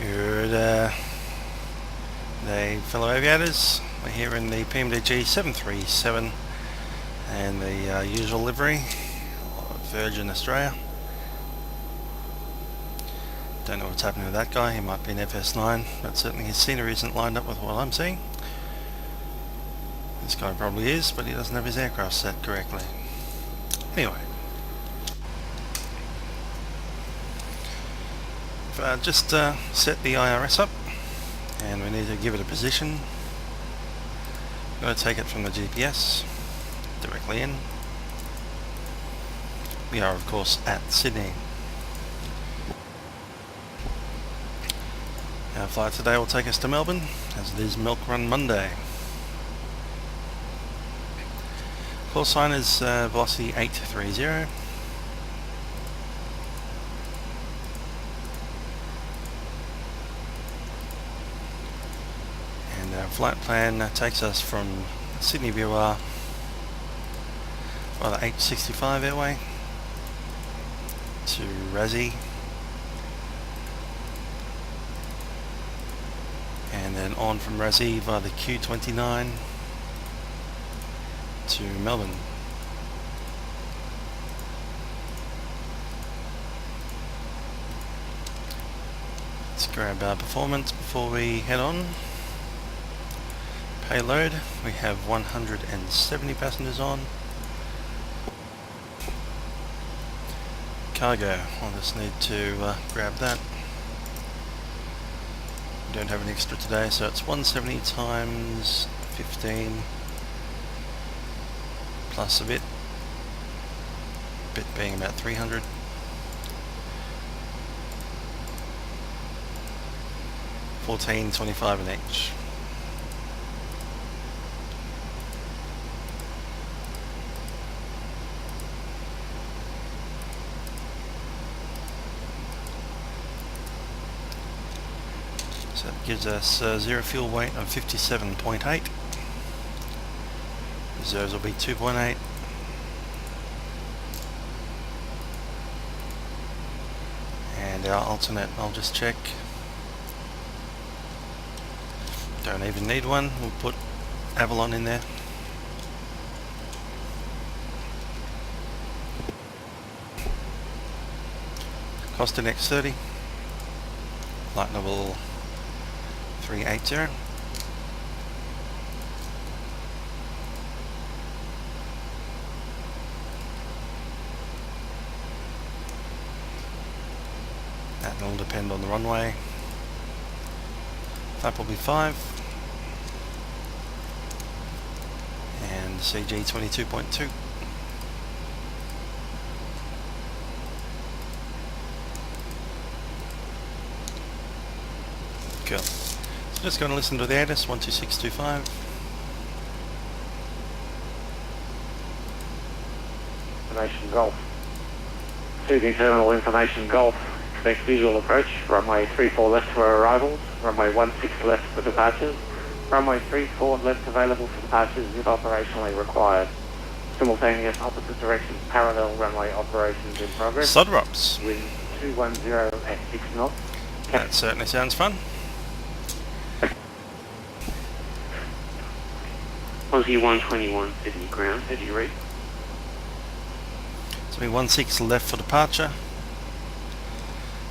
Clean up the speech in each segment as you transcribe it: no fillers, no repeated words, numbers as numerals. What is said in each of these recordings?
Good day, fellow aviators. We're here in the PMDG 737 and the usual livery of Virgin Australia. Don't know what's happening with that guy. He might be an FS9, but certainly his scenery isn't lined up with what I'm seeing. This guy probably is, but he doesn't have his aircraft set correctly. Anyway, just set the IRS up, and we need to give it a position. I'm going to take it from the GPS directly in. We are of course at Sydney. Our flight today will take us to Melbourne, as it is Milk Run Monday. Call sign is velocity 830. And our flight plan takes us from Sydney VOR via the 865 airway to Razzie, and then on from Razzie via the Q29 to Melbourne. Let's grab our performance before we head on. Payload, we have 170 passengers on. Cargo, I'll just need to grab that. We don't have an extra today, so it's 170 times 15 plus a bit being about 300. $14.25 an each. So that gives us zero fuel weight of 57.8. Reserves will be 2.8. And our alternate, I'll just check. Don't even need one, we'll put Avalon in there. Costa next 30. Flight level 380. That will depend on the runway. Flap will be 5. And CG 22.2. Cool. So just going to listen to the ATIS 12625. Information Golf. Sydney Terminal Information Golf. Expect visual approach. Runway 34 left for arrivals. Runway 16 left for departures. Runway 34 left available for departures if operationally required. Simultaneous opposite direction parallel runway operations in progress. Sodrops. Wind 210 at 6 knots. That certainly sounds fun. Aussie 121 Sydney ground. Heavy read. So we 16 left for departure.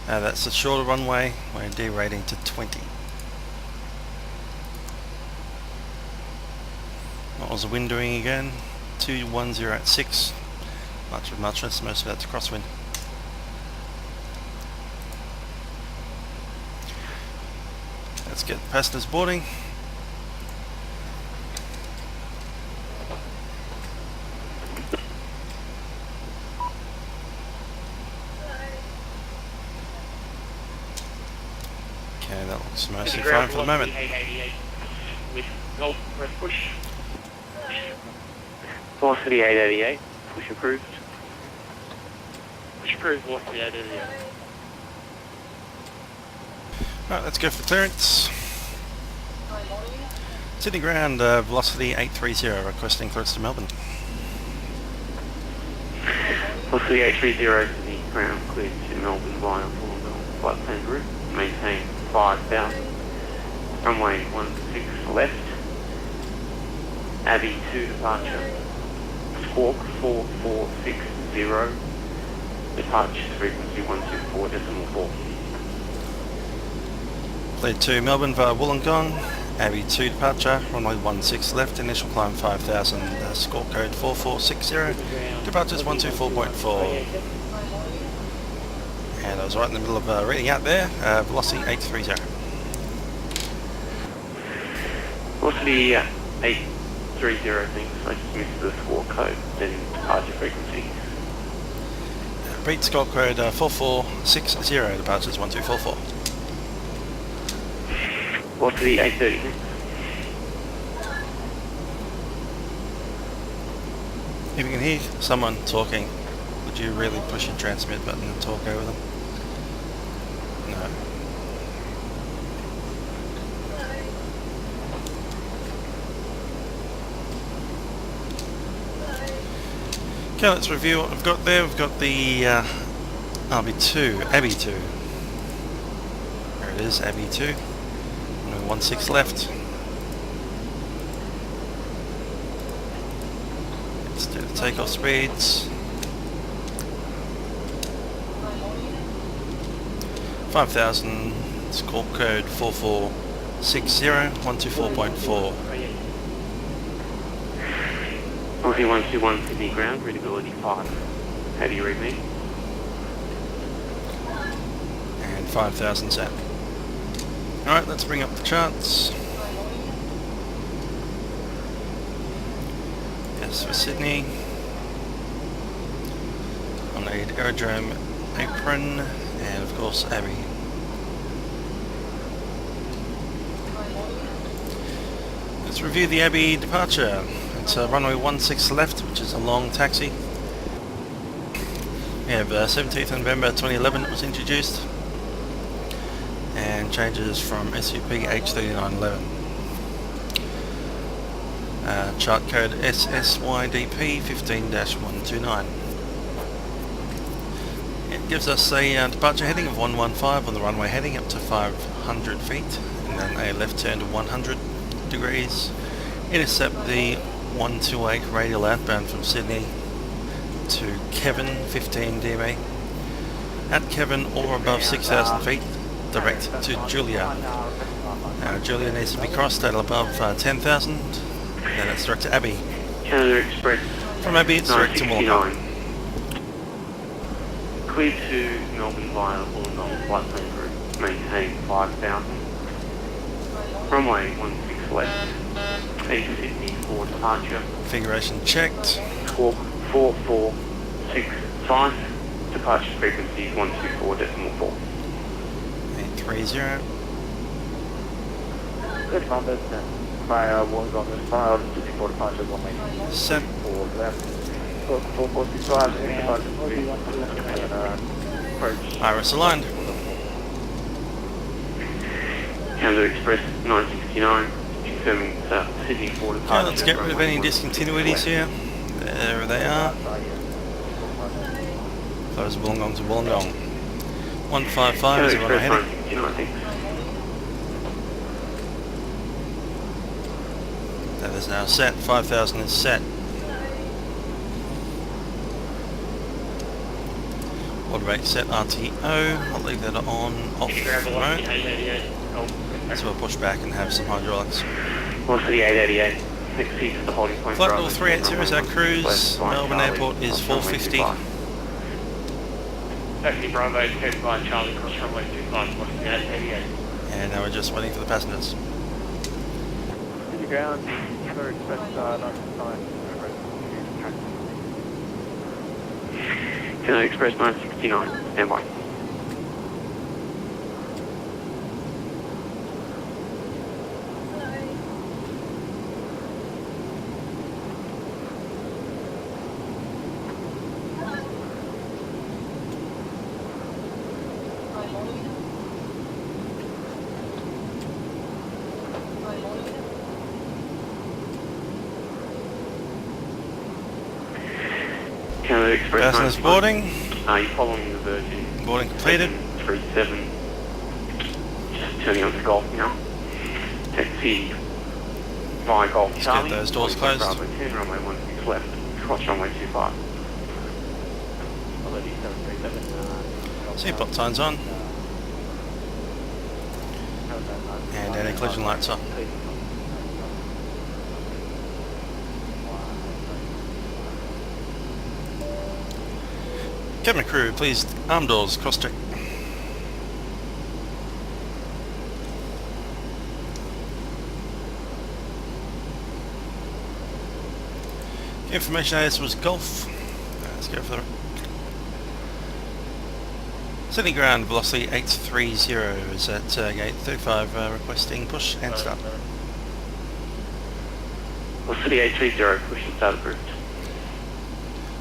That's a shorter runway. We're derating to 20. What was the wind doing again? 210 at 6. Much of muchness, most of that's crosswind. Let's get passengers boarding. Okay, that looks mostly fine for the moment. 888 with Golf press push. Velocity 888, push approved. Push approved, velocity 888. Right, let's go for clearance. Sydney ground, velocity 830, requesting clearance to Melbourne. Velocity 830 Sydney ground, cleared to Melbourne via Wollongong flight plan route. Maintain 5000. Runway 16 left. Abbey 2 departure. Squawk 4460. Departure frequency 124.4. Lead to Melbourne via Wollongong. Abbey 2 departure, runway 16 left, initial climb 5000, score code 4460, departures 124.4. And I was right in the middle of reading out there, velocity 830. Velocity 830, thanks. I just missed the score code, then departure frequency. Beat score code 4460, departures 1244. Velocity 830. If you can hear someone talking, would you really push your transmit button and talk over them? No. Okay, let's review what we've got there. We've got the RB2, Abbey 2. There it is, Abbey 2. 16 left. Let's do the takeoff speeds. 5000, score code 4460, 124.4. Velocity 121 Sydney ground, readability 5. How do you read me? And 5000 set. Alright, let's bring up the charts. Yes, for Sydney. On the aerodrome apron, and of course Abbey. Let's review the Abbey departure. It's runway 16 left, which is a long taxi. We have 17th November 2011 it was introduced. And changes from SUP H3911. Chart code YSSY 15-129. It gives us a departure heading of 115 on the runway heading up to 500 feet, and then a left turn to 100 degrees. Intercept the 128 radial outbound from Sydney to Kevin 15 DMA. At Kevin or above 6,000 feet, direct to Julia. Julia needs to be crossed at above 10,000, then it's direct to Abbey. Canada Express. From Abbey it's direct to Wollongong. Clear to Melbourne via Wollongong flight plan route, maintain 5,000. Runway 16 left, East Sydney for departure. Configuration checked. Squawk 4465, departure frequency 124.4. 830. Good numbers, via Wollongong this file, 64 departures, 1 Set. 4 left. 4465, approach. Iris aligned. Canada Express 969, confirming Sydney for departure. Okay, let's get rid of any discontinuities here. There they are. Close Wollongong to Wollongong. 155 is the runway heading. That is now set. 5,000 is set. Orbx set RTO. I'll leave that on off for the moment. So we'll push back and have some hydraulics. Velocity 888. Next seat is the holding point. Flight level 380 is our cruise. Melbourne Airport is 450. Taxi Bravo, head by Charlie, cross runway 25, velocity 888. And now we're just waiting for the passengers. City ground, Canada Express 969, Canada Express 969, stand by. Canada Express. Passengers boarding. Are you following the Virgin? Boarding completed. 37. Just turning onto Golf now. Taxi via Golf Let's Charlie. get those doors closed. Bravo 10, runway 16 left, cross runway 25. Seatbelt signs on. And anti-collision lights on. Cabin crew, please arm doors, cross check. Information AS was Golf. Let's go for the Sydney ground, velocity 830 is at gate 35, requesting push and start. Velocity 830, push and start approved.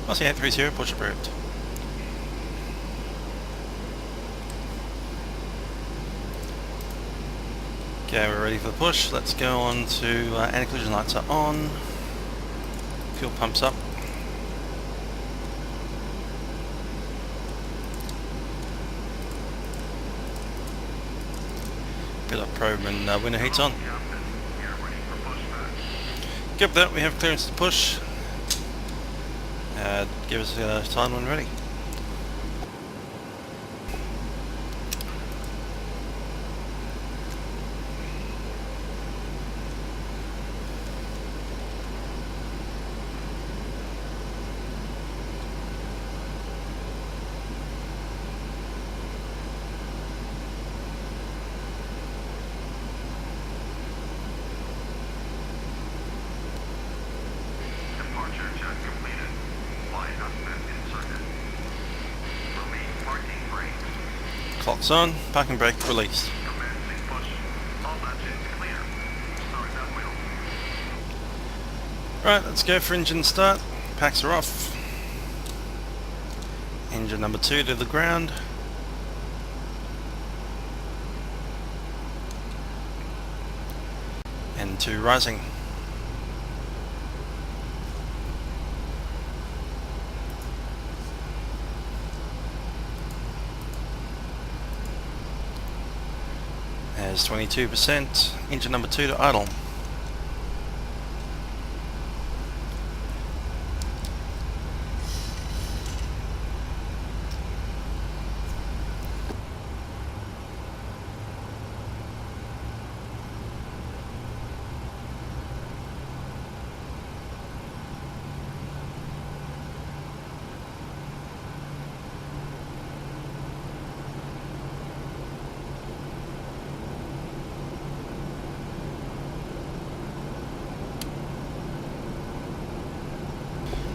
Velocity 830, push approved. Okay, we're ready for the push. Let's go on to anti-collision lights are on. Fuel pumps up. Get up probe and window heats on. Good with that, we have clearance to push. Give us time when ready. Clock's on, parking brake released. Right, let's go for engine start. Packs are off. Engine number 2 to the ground. And 2 rising. There's 22%. Engine number 2 to idle.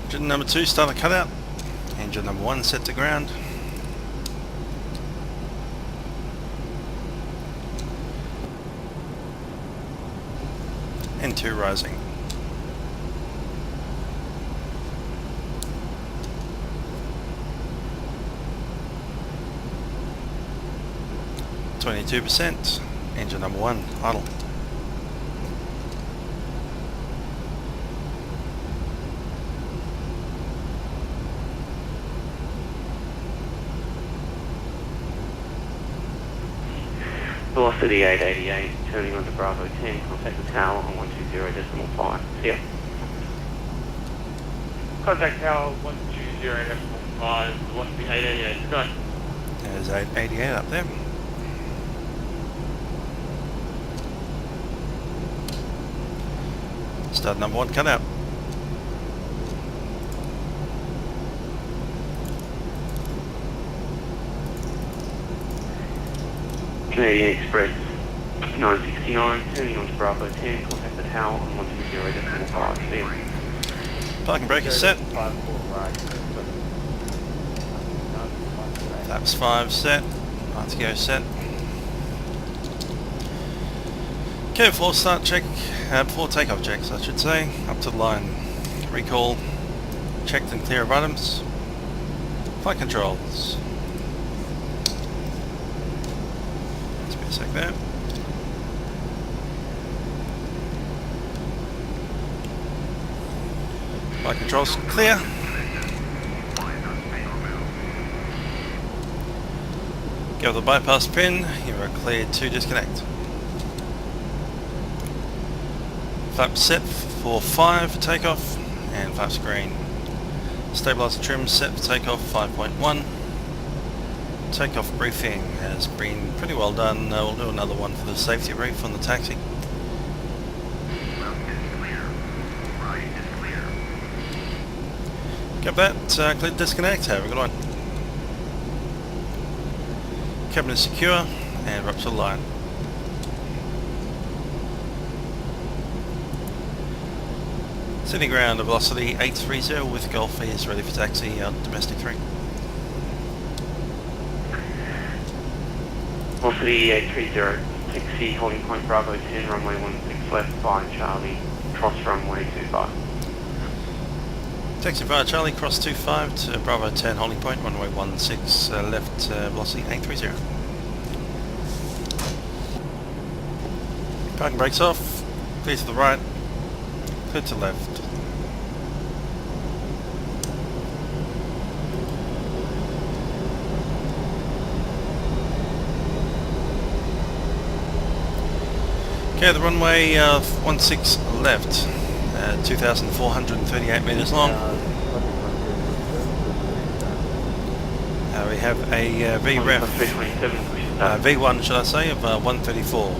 Engine number 2 starter cutout. Engine number 1 set to ground. And 2 rising. %. Engine number 1 idle. Velocity 888, turning onto Bravo 10, contact the tower on 120.5. See ya. Contact tower 120.5, velocity 888, go. There's 888 up there. Start number 1 cut out. Canadian Express 969, turning onto Bravo 10, contact the tower on 120.5. See ya. Parking brake is set. Flaps 5 set. RTO set. Okay, before start check, before takeoff checks I should say, up to the line. Recall, checked and clear of items. Flight controls. Let's be a sec there. Flight controls clear. Go to the bypass pin, you are cleared to disconnect. Flap set for 5 for takeoff, and flaps green. Stabilizer trim set for takeoff 5.1. Takeoff briefing has been pretty well done. We'll do another one for the safety brief on the taxi. Got that, clear to disconnect, have a good one. Cabin is secure, and we're up to the line. Sitting ground, velocity 830 with Golf is ready for taxi, domestic 3. Velocity 830, taxi holding point Bravo 10, runway 16 left, flying Charlie, cross runway 25. Taxi via Charlie, cross 25 to Bravo 10, holding point, runway 16 left, velocity 830. Parking brakes off, clear to the right, clear to left. Okay, the runway 16 left, 2,438 metres long. We have a VREF, V1 should I say, of 134.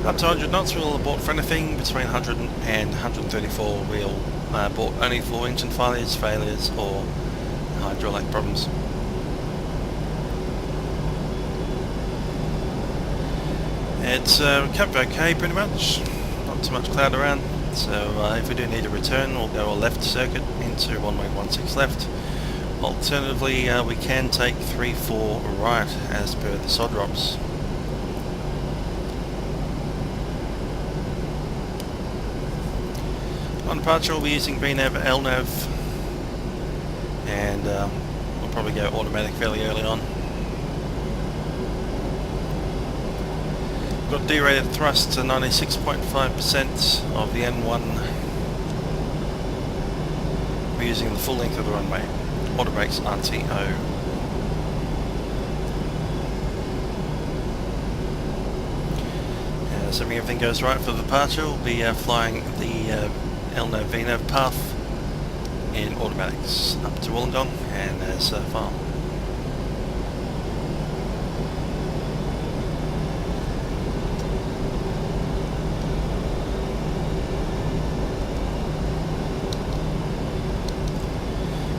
Up to 100 knots, we'll abort for anything between 100 and 134. We'll abort only for engine failures or hydraulic problems. It's kept okay pretty much, not too much cloud around, so if we do need a return we'll go a left circuit into runway 16 left. Alternatively we can take 34 right as per the sod drops. On departure we'll be using VNAV, LNAV, and we'll probably go automatic fairly early on. Got derated thrust to 96.5% of the N1. We're using the full length of the runway. Orbx RTO. Assuming everything goes right for the departure, we'll be flying the LNAV VNAV path in automatics up to Wollongong and as far.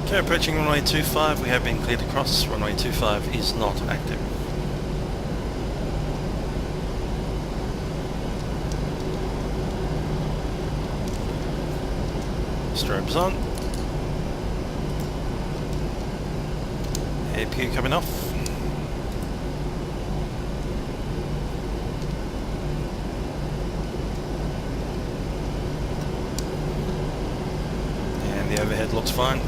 Okay, approaching runway 25, we have been cleared to cross. Runway 25 is not active. Strobes on. APU coming off. And the overhead looks fine.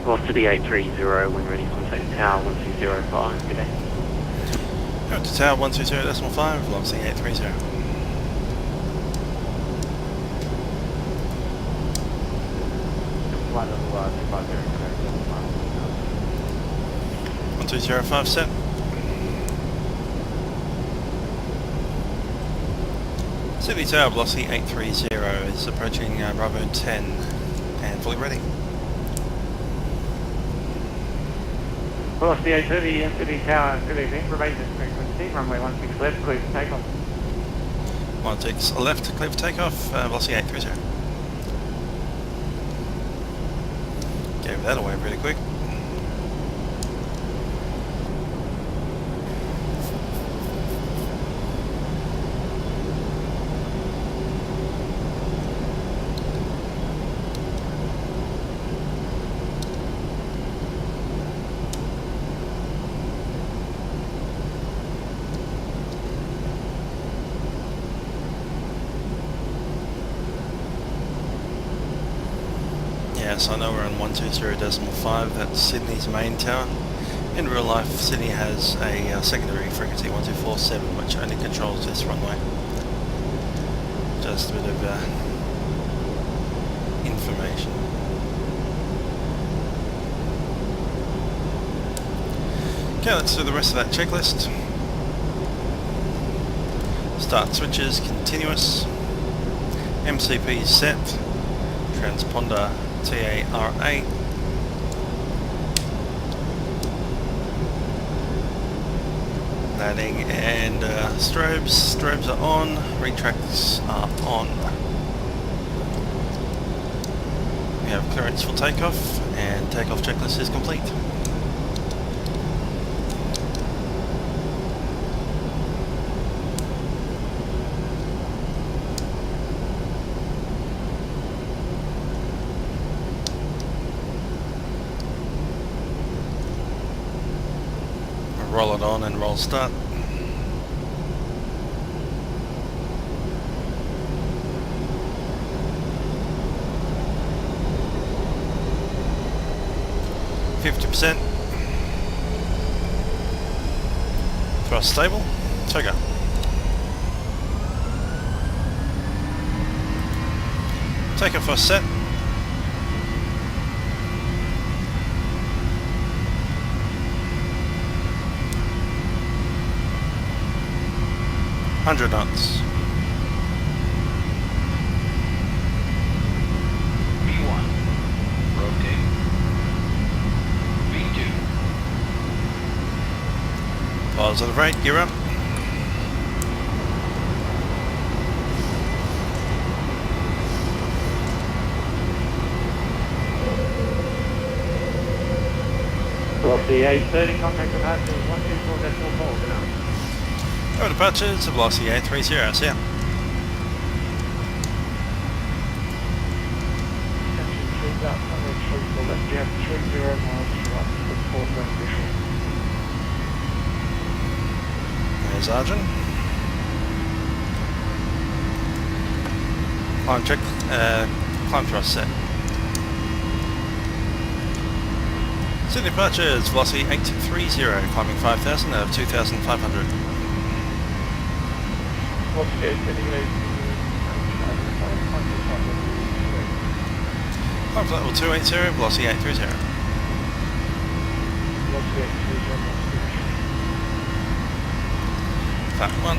Velocity 830 when ready, contact tower 1205, good day. Go to tower 120.5, velocity 830. Flight level 250, 1205 set. Sydney Tower, velocity 830 is approaching Bravo 10 and fully ready. Velocity 830, Sydney Tower, good evening, remains at frequency, runway 16 left, clear for takeoff. 16 left, clear for takeoff, velocity 830. Gave that away pretty quick. Yes, I know we're on 120.5, that's Sydney's main tower. In real life, Sydney has a secondary frequency 1247, which only controls this runway. Just a bit of information. Okay, let's do the rest of that checklist. Start switches, continuous. MCP set. Transponder TARA. Landing and strobes. Strobes are on. Retracts are on. We have clearance for takeoff, and takeoff checklist is complete. Roll it on and roll start. %. Thrust stable. So go. Takeoff first set. $100 knots. V1. Rotate. V2. Positive rate, gear up. Velocity 830, contact departure 124.4 now. Over departures, velocity 830, see ya. There's Arjun. Climb check, climb thrust set. Sydney departures, velocity 830, climbing 5,000 out of 2,500. Climb level 280, velocity 830. Flat 1.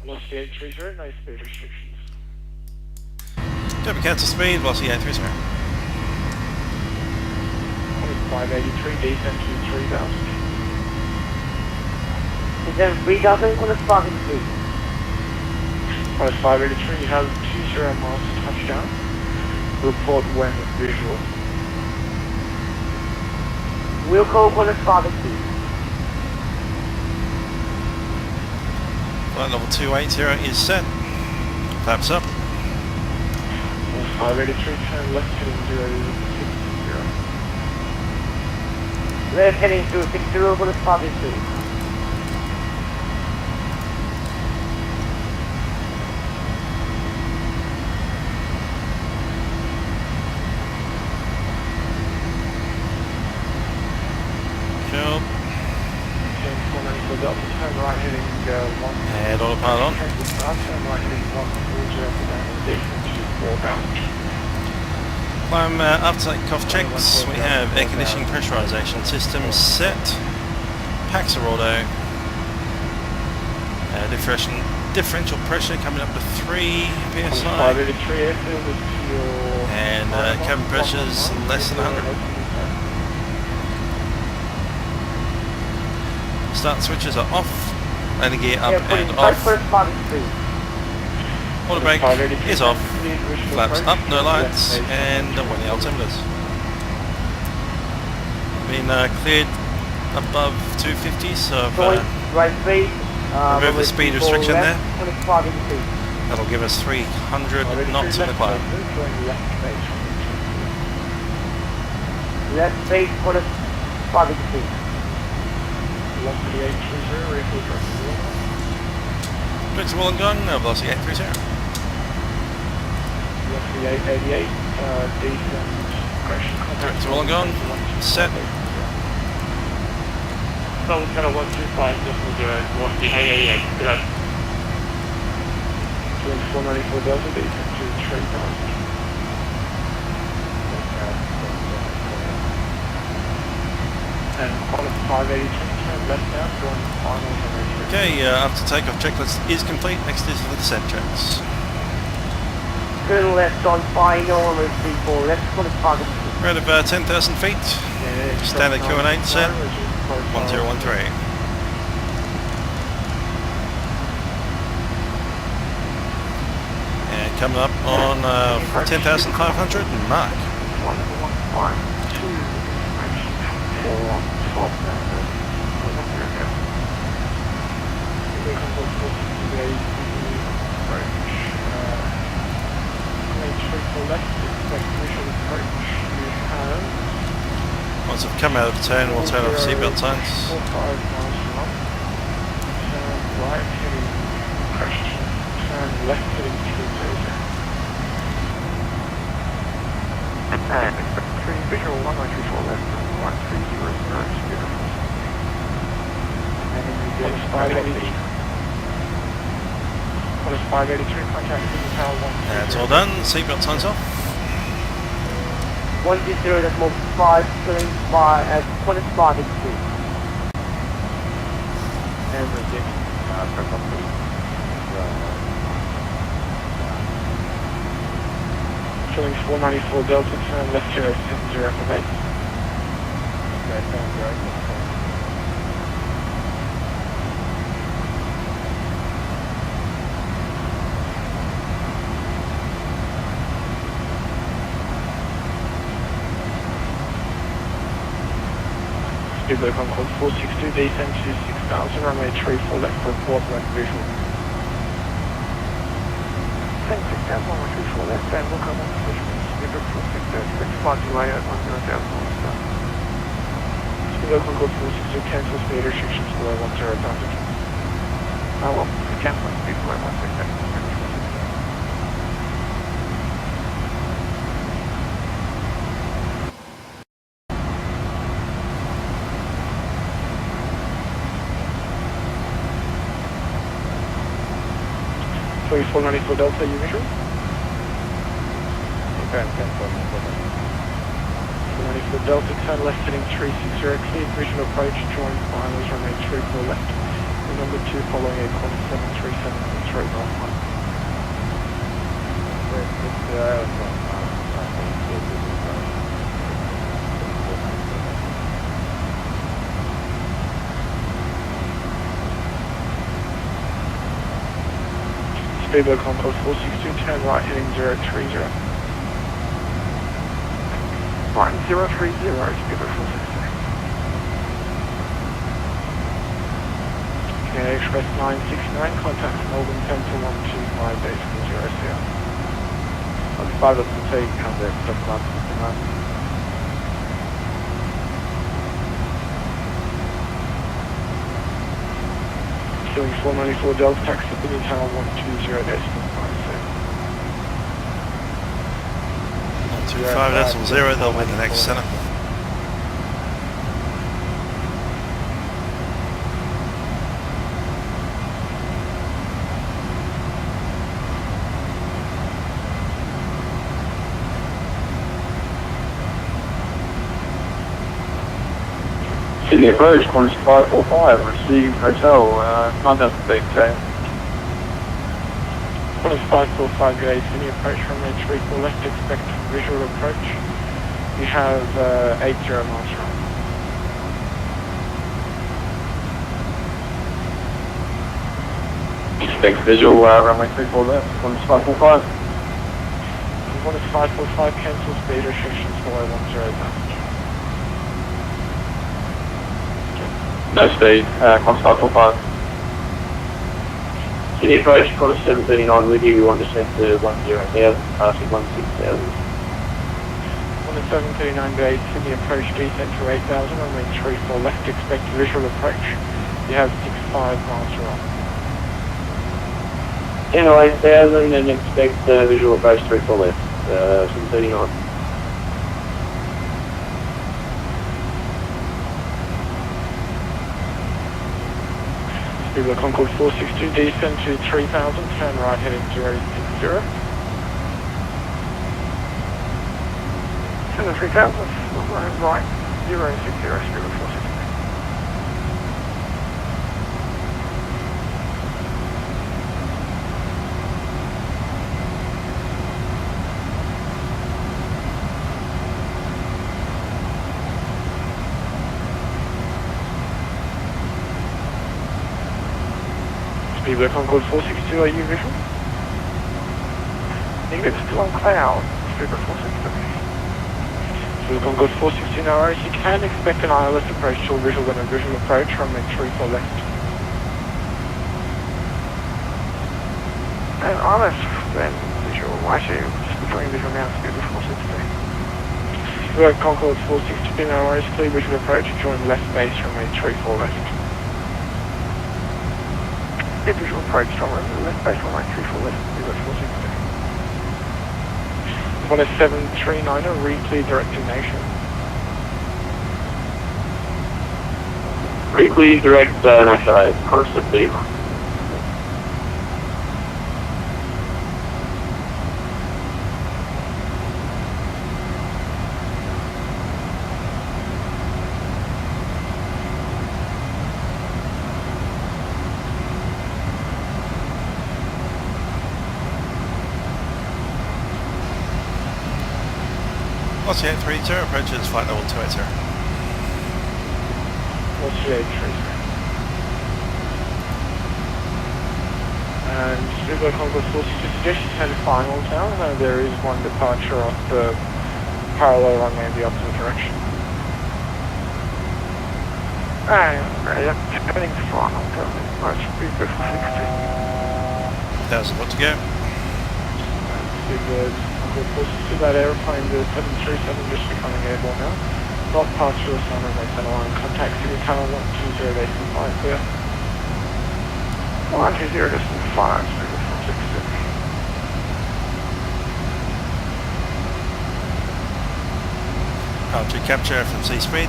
Velocity 830, no speed restrictions. Turbo cancel speed, velocity 830. 583, descent to 3000. Is there 3,000 on the spot speed? On 583, you have 20 miles to touchdown. Report when visual. We'll call on the spot speed. Flight level 280 is set. Flaps up. 583, turn left heading 060. Left heading 060 on the spot speed. Cool. Turn right heading 1. And autopilot on. Turn right heading 140 Climb after takeoff checks. We have air conditioning pressurization system set. Packs are auto. Differential pressure coming up to 3 psi. 583 airfield is to your... And cabin pressure's less than 100. Start switches are off. Landing gear up and off. Auto brake is off. Flaps up, no lights, and when the altimeters. Been cleared above 250, so I've remove the speed restriction there. That'll give us 300 knots in the climb. Left base, quarter 5 Flexible and gone, velocity 830. 888, decent correction contact. Flexible and gone, set. Southern Channel 125, decimal 0, velocity 888, good up. Doing 494 Delta, decent to 3000. And quality 582, turn left now, going final runway 3. Okay, after takeoff checklist is complete, next is the descent checks. Turn left on final, runway 34, left, quarter 5. We're at about 10,000 feet. Yeah, Standard Q&A set, 1013. And coming up on 10,500, Mark. 4 Once I've come out of the turn, we'll turn off seatbelt signs. 4 5 miles per hour. Turn right heading question. Turn left heading 330. And visual 1934 left, 130 right, beautiful. And then we get 583. What is 583 contact with the tower 1? That's all done, seatbelt signs off. 120, that's more 5, turning 5 at quarter 5 and 2. And reject. Press up to Showing 494 Delta, turn left 070 for base. Okay, sounds right. Speedbird Concord 462, descend to 6000, runway 34 left for report, right visual. Thanks, 6000, runway 34 left, and look on that position. Speedbird 462, 6 delay at 100,000 start. Speedbird Concord 462, cancel speed restrictions below 10,000. Well, cancel speed below 160. So 494 Delta, you visual? Okay, 494 Delta, turn left heading 360, clear visual approach, join finals, runway 34 left. Number 2 following a corner 737 and 391. Speedbird Concord 462, turn right heading 030. Right, 030, Speedbird 462. Okay, Express 969, contact Melbourne Centre 125, basically 0 CR. On 5 of the take, come there, stop class 59. Doing 494 Delta, taxi Sydney Tower 120 decimal 125.0, they'll win the next centre. Sydney approach, Qantas 545, received hotel, 9,000 feet, Qantas 545, UA, Sydney approach, runway 34 left, expect visual approach. You have 80 miles from. Expect visual, runway 34 left, Qantas 545. Qantas 545, cancel speed restrictions below 10,000. No speed, Qantas 545. City approach, Qantas 739 with you, we want to descend to 10,000, passing 16,000. Qantas 739 grade, Sydney approach, descent to 8,000, runway 34 left, expect visual approach. You have 65 miles to run. 10 to 8,000 and expect visual approach 34 left, 739. Speedway Concord 462, descend to 3,000, turn right heading 060. Turn to 3,000, right 060, Speedway 462. Speedway Concord 462, are you visual? Negative, still on cloud. Speedway 462. Speedway Concord 462, no worries. You can expect an ILS approach to a visual when a visual approach, runway 34 left. And ILS, then visual, actually, between visual now, Speedway 462. Speedway Concord 462, no worries. Clear visual approach, join left base, runway 34 left. Visual approach, runway left base, runway 34 left, 460. Qantas 739, re-clear direct destination. Re-clear direct national, Qantas 739. What's the 830 approaches flight level 280. What's the 830? And Speedway Concord 462, suggestions had a final town, though there is one departure off the parallel runway in the opposite direction. And turning to final town, that's Speedway 460. 1,000 what to go? Speedway to that aeroplane, the 737 just becoming airborne now. Not past your sun runway center line. Contact City Tunnel 120 base and 5 clear. 120 distance 5, Speedway 466. R2 capture from C speed.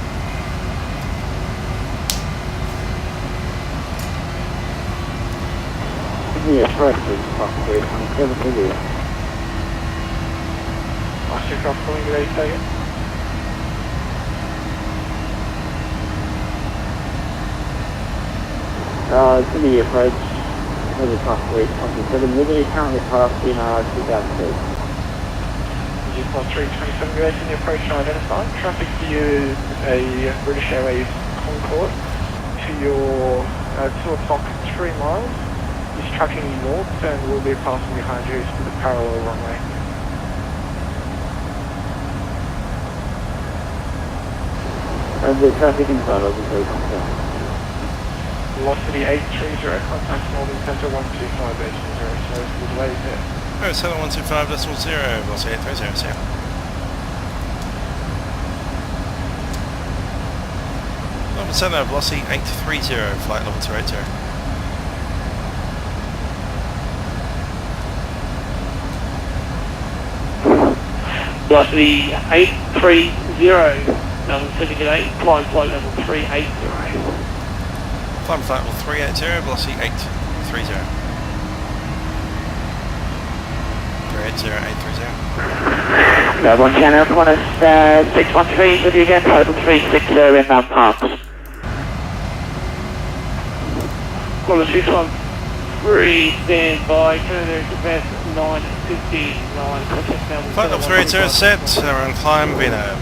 Yeah, correct, possibly. I'm going to give you. Takeoff calling today, second. City approach, another possibly 27 Liberty, currently passing 2,000 feet. G+3 27 UA, Sydney approach identified. Traffic to you, a British Airways Concorde to your 2 o'clock 3 miles. Is tracking north and will be passing behind you to the parallel runway. And the traffic in front of the vehicle. Velocity 830, contact Northern Centre 125 base 0, so the delay is there. Oh, Center 125 decimal 0, velocity 830, so. Northern Centre, velocity 830, flight level 280. Velocity 830. Certificate 8, climb flight level 380. Climb flight level 380, velocity 830. 380, 830. One channel, Qantas 613 with you again, total 360 inbound parks. Squadron 613, stand by, further to best 959, contact Melbourne. Flight level 32 set, around climb, VNAV.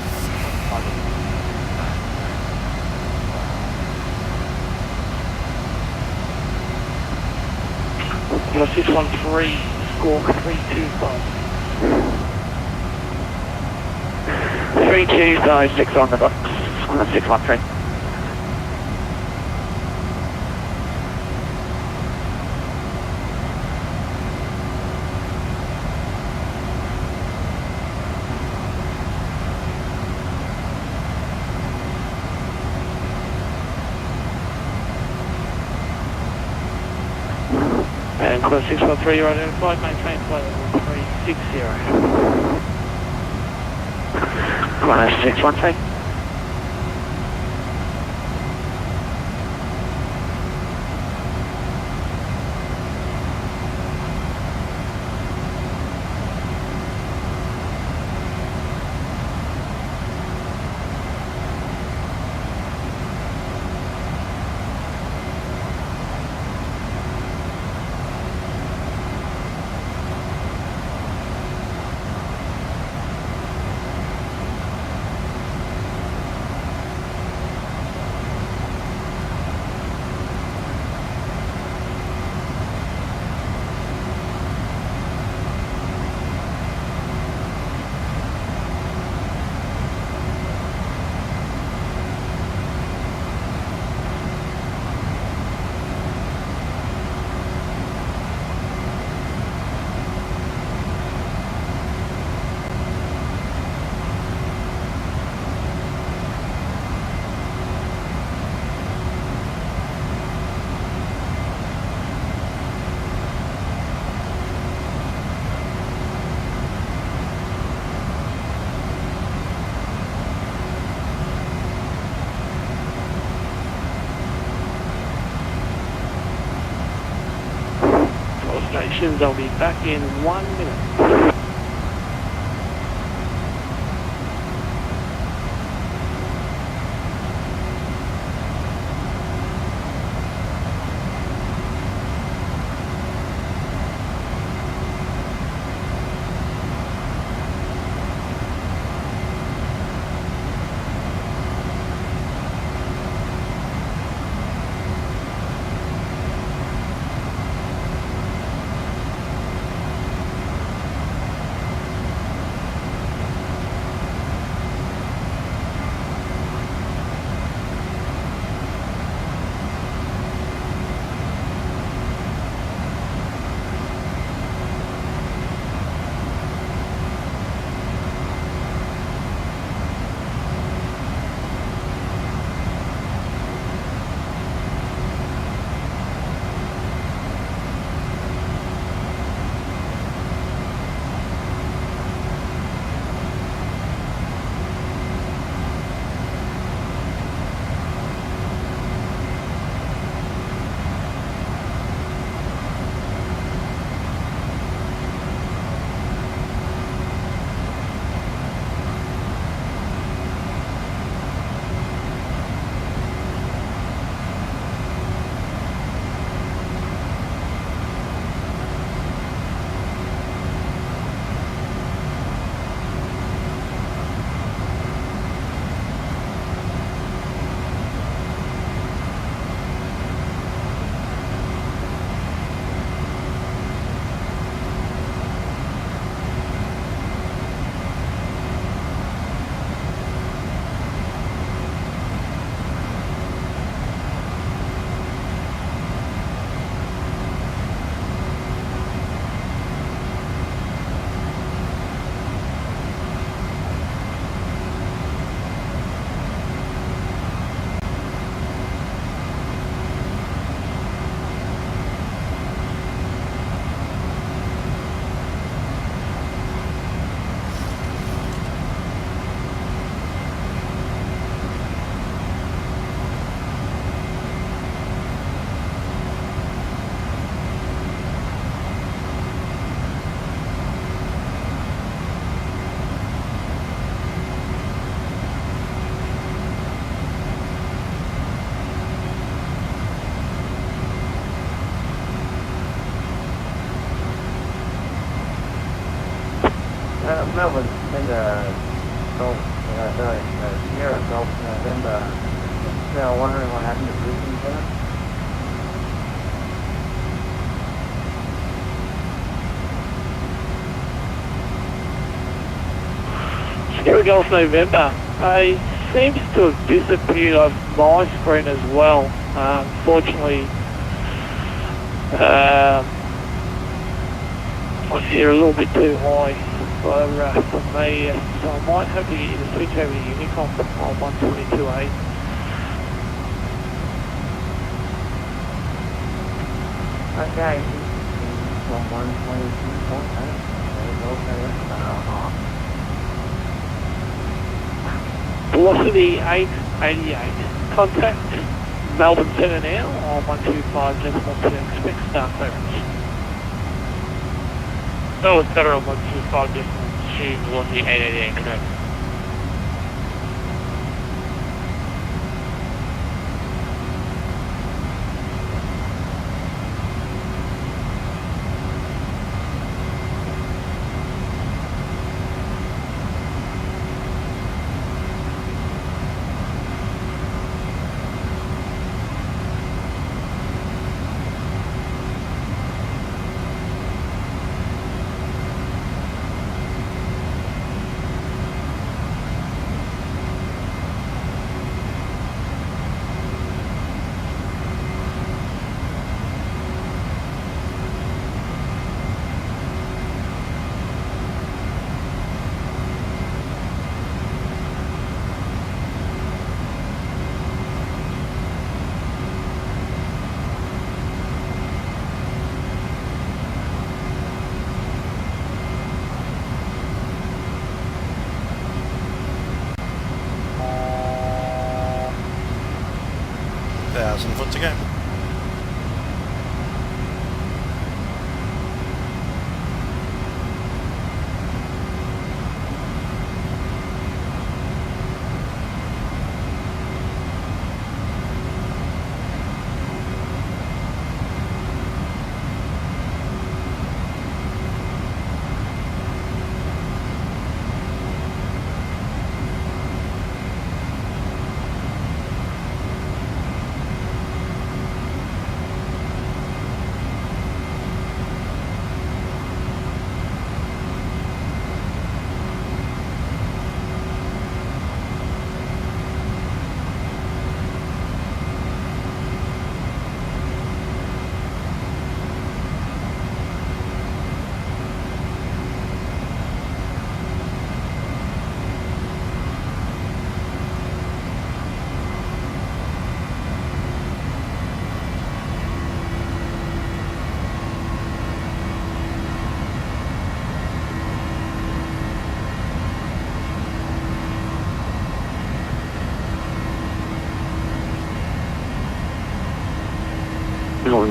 Squadron 613, squawk 325. 326 on the box, Squadron 613. And Squadron 613, you're identified, maintain flight level 360. Squadron 613. Stations, I'll be back in 1 minute. Melbourne, November Golf, Sierra Golf, November. Now wondering what happened to Brisbane there. Sierra Golf November. It seems to have disappeared off my screen as well. Unfortunately, I see a little bit too high for me, so I might have to get you to switch over to Unicom on 122A. Okay. From 122.8. Velocity 888. Contact Melbourne Centre now on 125.2. Expect start clearance. Melbourne Centre on 125.2. Velocity 888. Correct. Foot to go.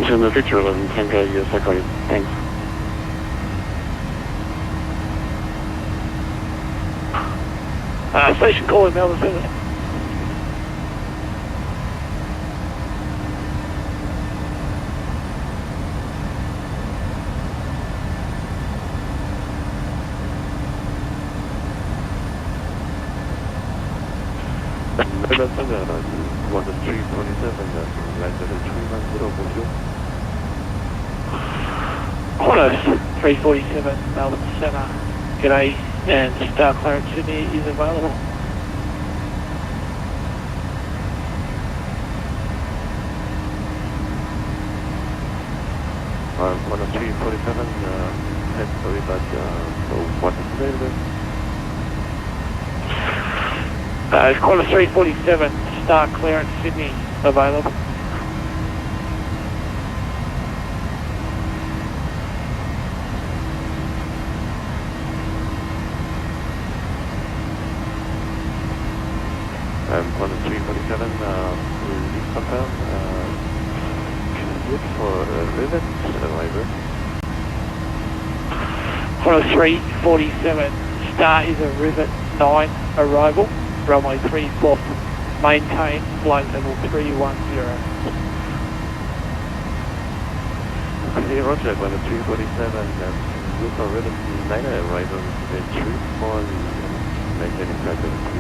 In the future, 10K YSSY, thanks. Station calling Melbourne Centre. Melbourne Centre, 1327, landed at 310. Qantas 347 Melbourne Centre. G'day, and start clearance Sydney is available. Qantas 347, sorry, but what is available? Qantas 347 start clearance Sydney available. Qantas 347, release confirm. Can I get for rivet arrival? Qantas 347 start is a rivet 9 arrival. Runway 34, maintain flight level 310. Okay, roger, Qantas 347, Look already later arrival the true for maintaining traffic to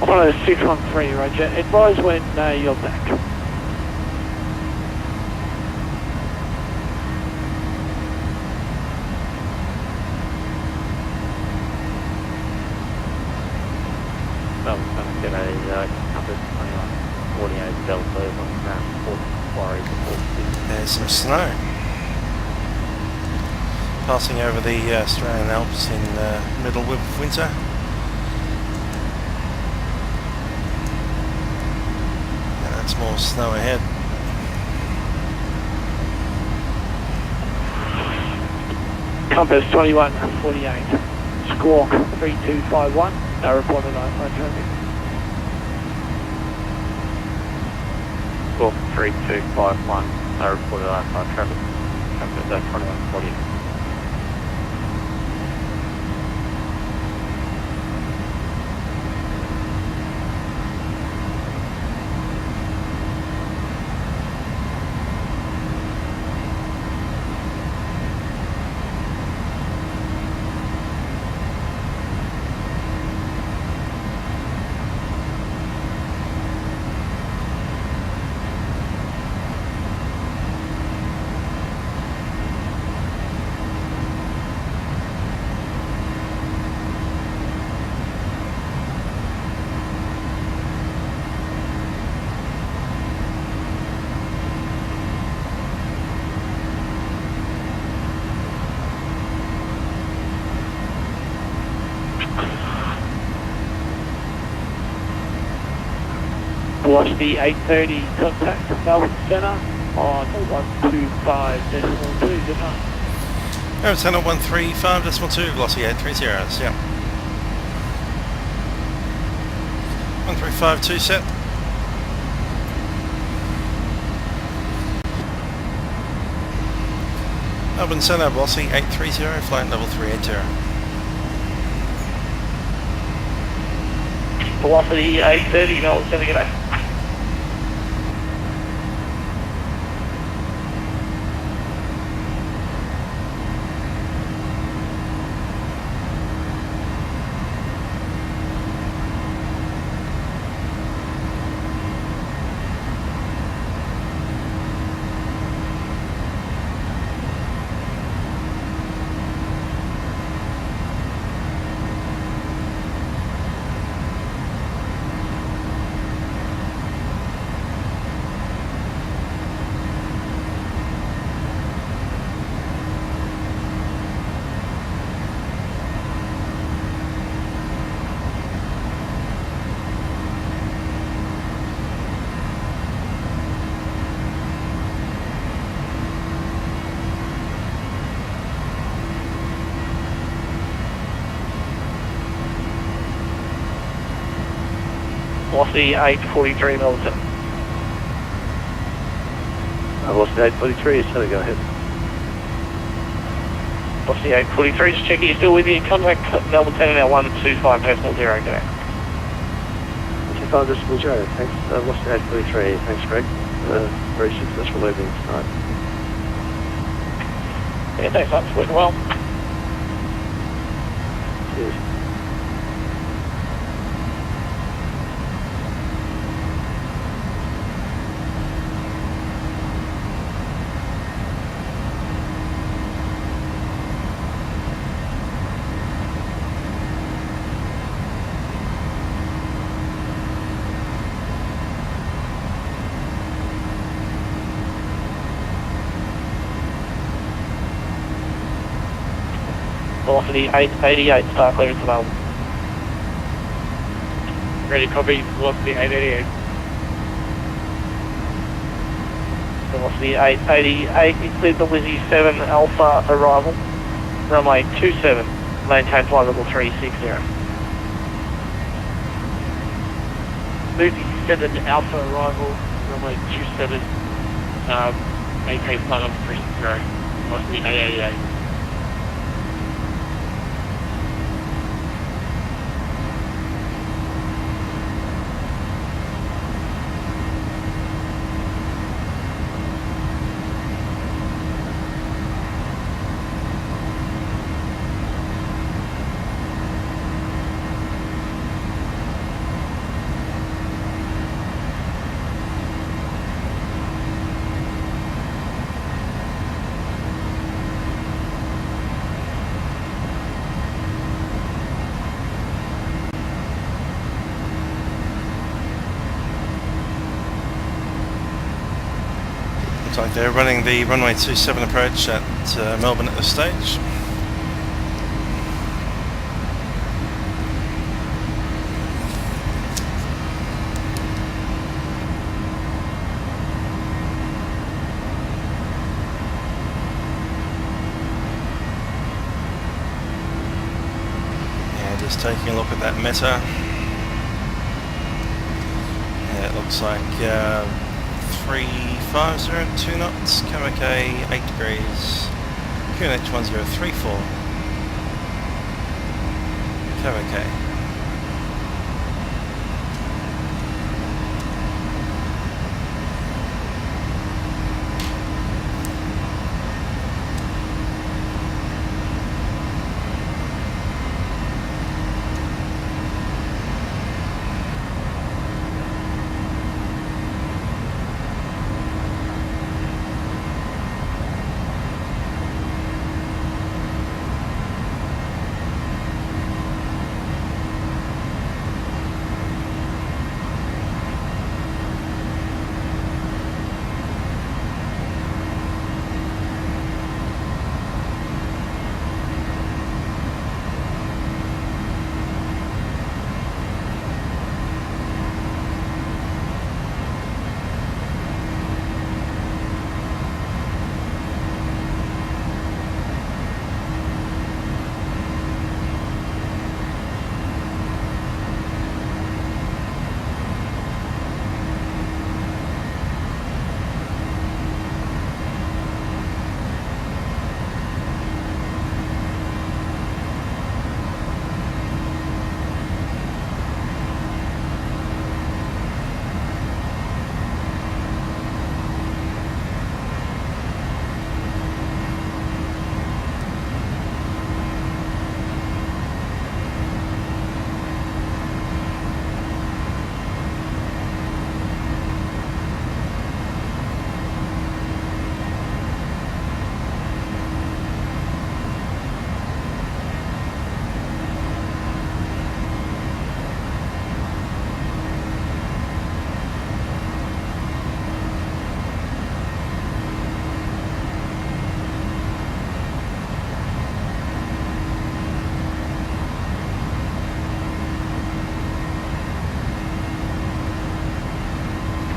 Follow 613, Roger. Advise when you're back. I'm going to get a compass 2148 Delta on that quarry before. There's some snow passing over the Australian Alps in the middle of winter. And that's more snow ahead. Compass 2148. Squawk 3251. No report of night traffic. Squawk 3251. No report of night traffic. Compass 2148. Velocity 830, contact Melbourne Centre on 125.2, good night. Melbourne Centre 135.2, velocity 830, yeah. 135.2 set. Melbourne Centre, velocity 830, flight level 380. Velocity 830, Melbourne Centre, good night. Velocity 843, Melbourne Centre. Velocity 843 is going to go ahead. Velocity 843, just checking you're still with you. Contact Melbourne Centre now 125.0, good night. 125.0, thanks. Velocity 843, thanks Greg. Very successful evening tonight. Yeah, thanks, that's went well. Cheers. Velocity 888, start clearance available. Ready, copy, velocity 888. Velocity 888, include the Lizzie 7 Alpha arrival. Runway 27, maintain flight level 360. Lizzie 7 Alpha arrival, runway 27, maintain flight level 360, velocity 888. Looks like they're running the runway 27 approach at Melbourne at this stage. Yeah, just taking a look at that meta. Yeah, it looks like 350 2 knots, KMK 8 degrees, QNH 1034, KMK.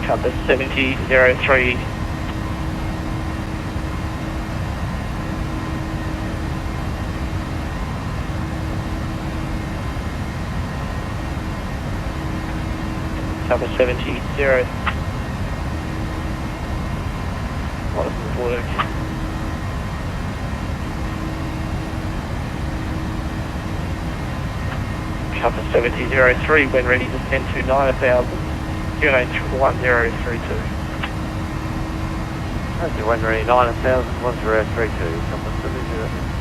Cover 7003. Cover 70. What doesn't work? Cover 7003, when ready, descend to 9,000. QNH 1032. When ready, 9,000, 1032, Cover 70. 703.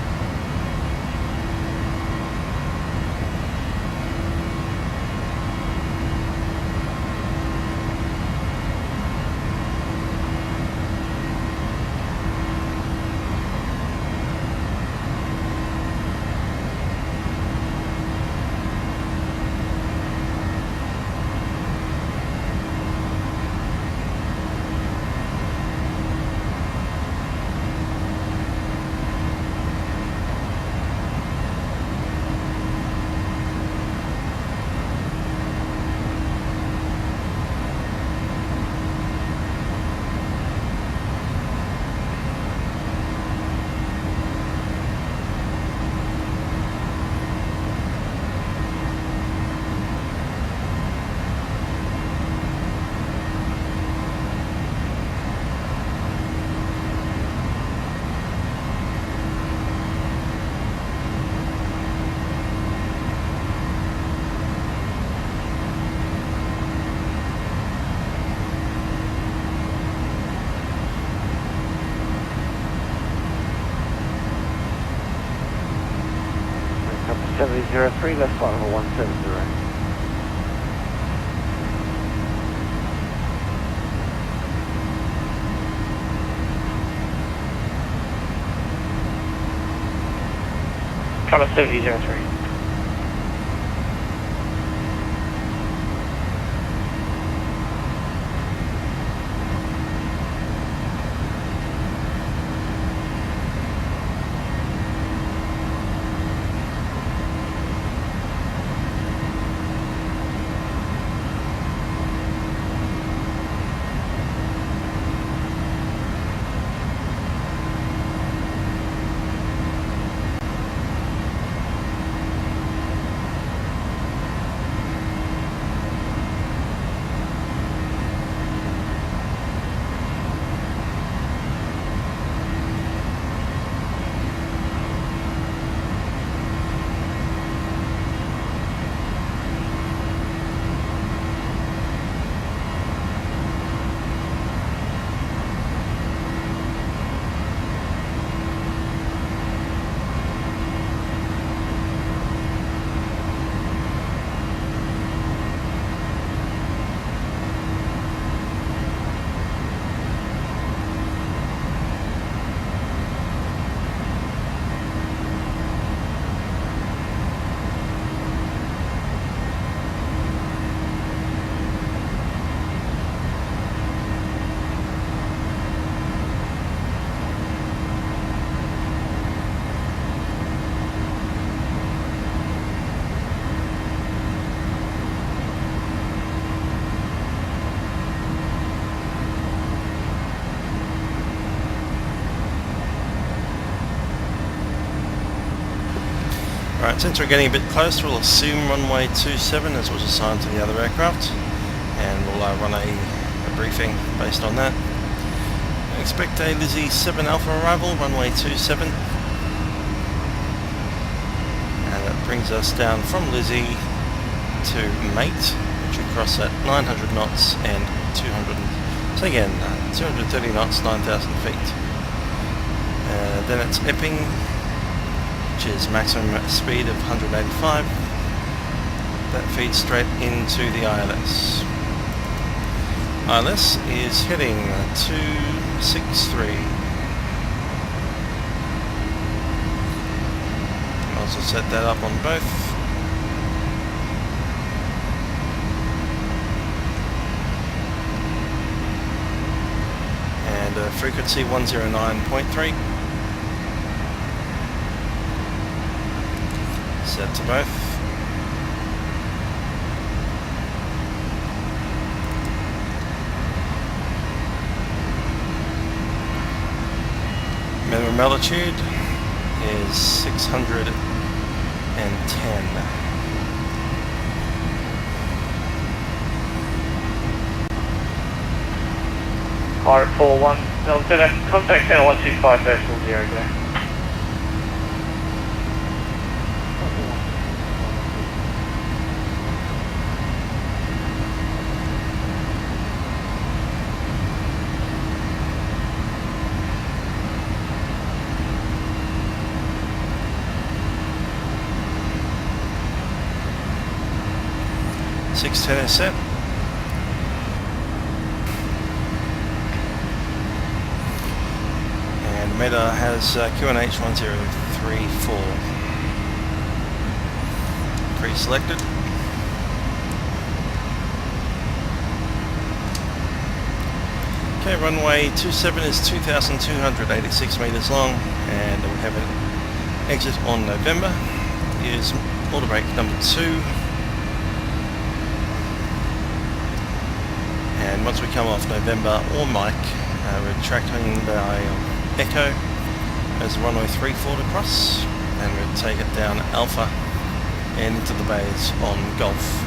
Number 7003, left flight number 170. Color 7003. Alright, since we're getting a bit closer, we'll assume runway 27 as was assigned to the other aircraft, and we'll run a briefing based on that. Expect a Lizzie 7 Alpha arrival, runway 27, and that brings us down from Lizzie to Mate, which we cross at 900 knots and 200, so again, 230 knots, 9,000 feet. Then it's Epping, which is maximum speed of 185. That feeds straight into the ILS. ILS is heading 263. I'll also set that up on both. And frequency 109.3. Set to both. Minimum altitude is 610. Pirate 41, contact channel 125.0 there. 610 is set. And Meta has QNH 1034 pre-selected. Okay, runway 27 is 2,286 meters long, and we have an exit on November. Is order brake number 2. And once we come off November or Mike, we're tracking by Echo as runway 34 to cross, and we'll take it down Alpha and into the bays on Golf.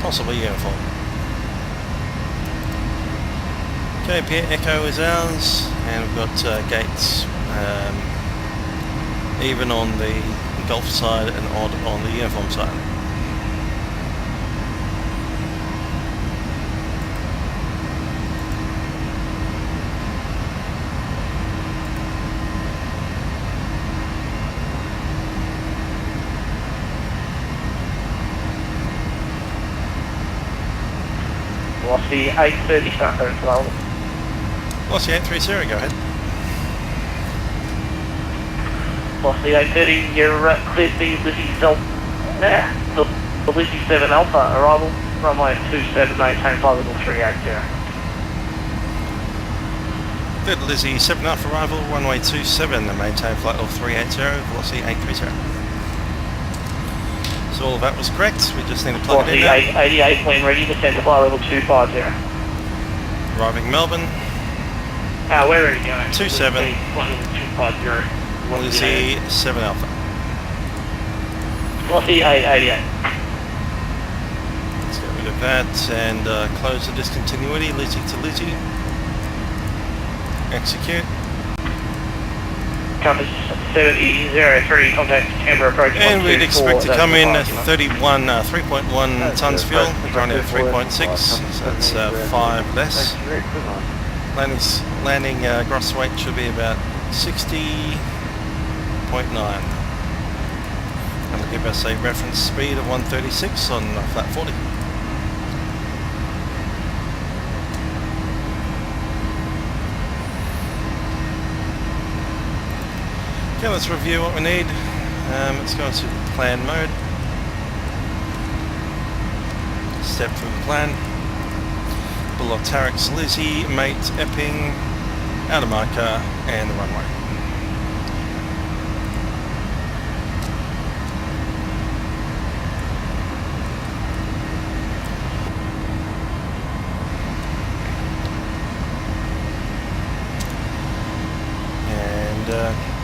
Possibly uniform. Okay, Pierre Echo is ours, and we've got gates even on the Golf side and odd on the uniform side. Velocity 830 start there as well. Velocity 830, go ahead. Velocity 830, you're cleared the Lizzie Delta. Nah, the Lizzie 7 Alpha arrival. Runway 27, maintain flight level 380. Good, Lizzie 7 Alpha arrival, runway 27, and maintain flight level 380, velocity 830. So all of that was correct, we just need to plug it in now. Velocity 88, when ready, descend to flight level 250. Arriving Melbourne, Where are you going? 27. Flight level 250. Lizzie 7 Alpha. Velocity 888. Let's get rid of that and close the discontinuity, Lizzie to Lizzie. Execute. Compass 7003, contact Canberra approach. And we'd expect to come in 3.1 tons fuel, we're currently at 3.6, so that's 5 less. Landing gross weight should be about 60.9. That'll give us a reference speed of 136 on flat 40. Okay, let's review what we need. Let's go into plan mode. Step through the plan. Bullock Tarex Lizzie, mate Epping, outer marker, and the runway.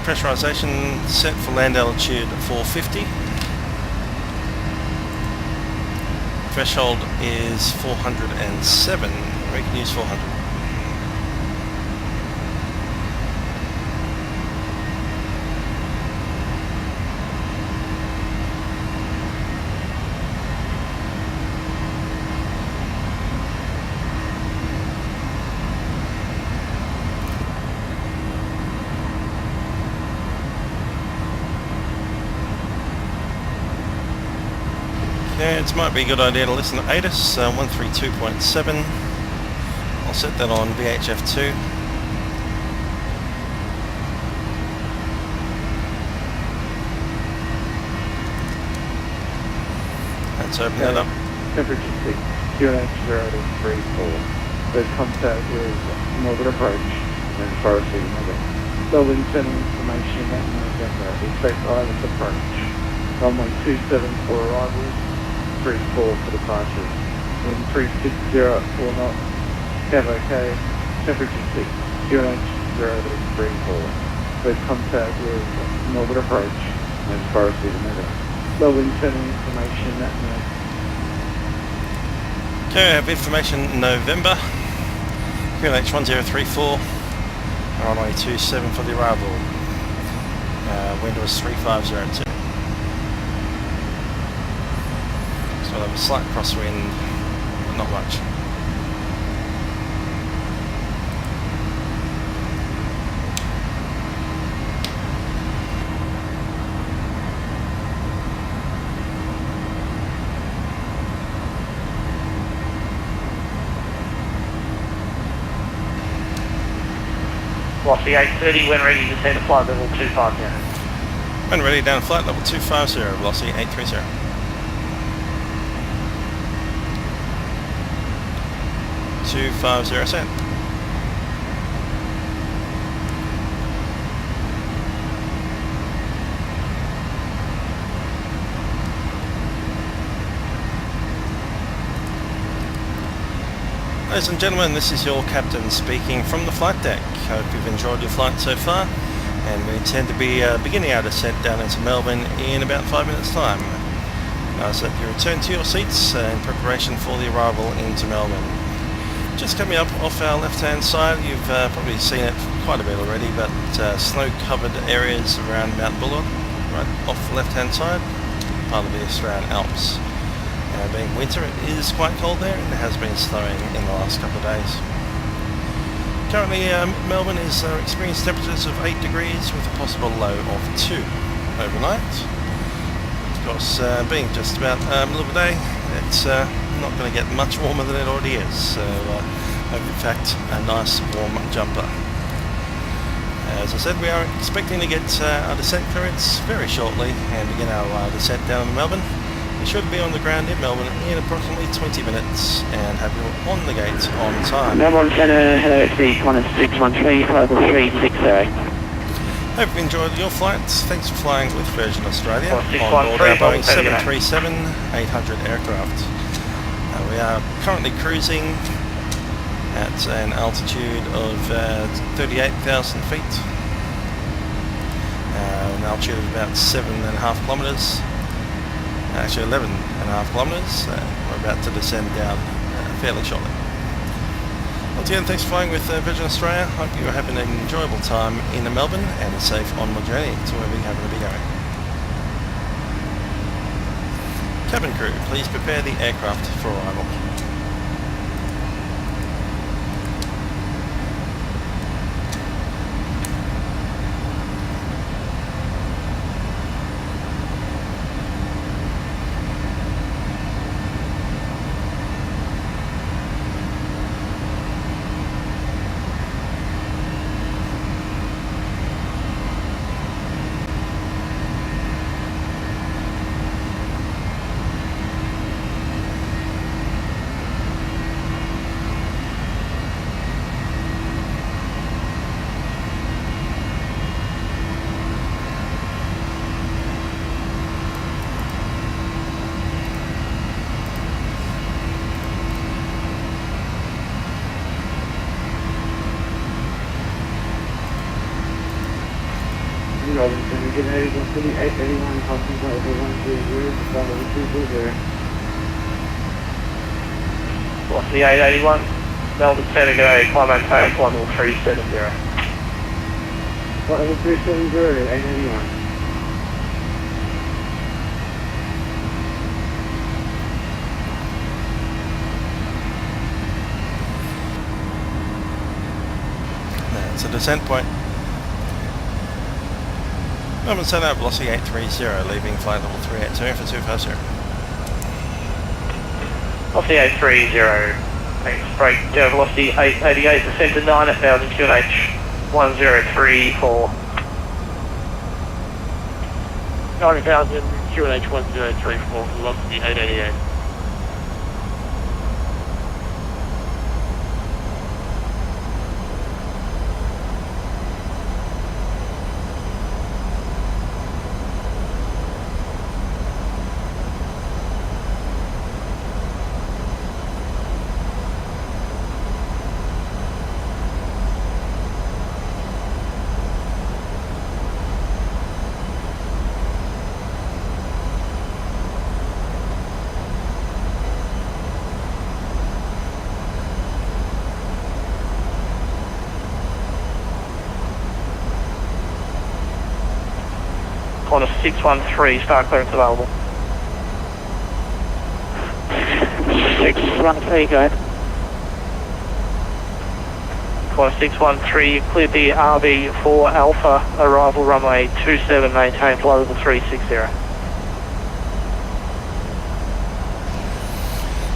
Pressurization set for land altitude 450. Threshold is 407. We can use 400. Yeah, it might be a good idea to listen to ATIS 132.7. I'll set that on VHF2. Let's open that up. Temperature 6, QNH 034. There's contact with Northern approach and Forest City Mother. Building sending information at November. Expect island approach. Runway 27 for arrivals, 34 for departures. Wind 360 at 4 knots. Cav OK. Temperature 6, QNH 034. There's contact with Northern approach and Forest City Mother. Building sending information at November. Okay, I have information November. QNH 1034. Runway 27 for the arrival. Wind was 3502. So we'll have a slight crosswind, but not much. Velocity 830, when ready to descend to flight level 250. When ready, down flight level 250, velocity 830. Set. Ladies and gentlemen, this is your captain speaking from the flight deck. Hope you've enjoyed your flight so far, and we intend to be beginning our descent down into Melbourne in about 5 minutes time. So that you return to your seats in preparation for the arrival into Melbourne. Just coming up off our left hand side, you've probably seen it quite a bit already, but snow covered areas around Mount Buller, right off the left hand side, part of the Australian Alps. Being winter, it is quite cold there, and it has been snowing in the last couple of days. Currently, Melbourne is experiencing temperatures of 8 degrees with a possible low of 2 overnight. Of course, being just about middle of the day, it's not going to get much warmer than it already is, so hope in fact a nice warm jumper. As I said, we are expecting to get our descent clearance very shortly and begin our descent down to Melbourne. We should be on the ground in Melbourne in approximately 20 minutes and have you on the gate on time. Melbourne Centre, hello, it's the Qantas 613, global 360. Hope you enjoyed your flight. Thanks for flying with Virgin Australia on 613, board our Boeing Melbourne 737-800 aircraft. We are currently cruising at an altitude of 38,000 feet, an altitude of about 7.5 kilometres. Actually 11.5 kilometres. We're about to descend down fairly shortly. Once again, thanks for flying with Virgin Australia. Hope you're having an enjoyable time in Melbourne and a safe onward journey to wherever you happen to be going. Cabin crew, please prepare the aircraft for arrival. Robinson, get ready to City 881, crossing flight level 130, flight level 240. Velocity 881, Melbourne Centre, g'day, climb and take, flight level 370. Flight level 370, 881. That's a descent point. Melbourne Centre, velocity 830, leaving flight level 380 for 250. Velocity 830, thanks, break, velocity 888, descend to 9,000 QNH 1034. 90,000 QNH 1034, velocity 888. Qantas 613, start clearance available. 613, go ahead. Qantas 613, you cleared the RB4 Alpha, arrival runway 27, maintain flight level 360.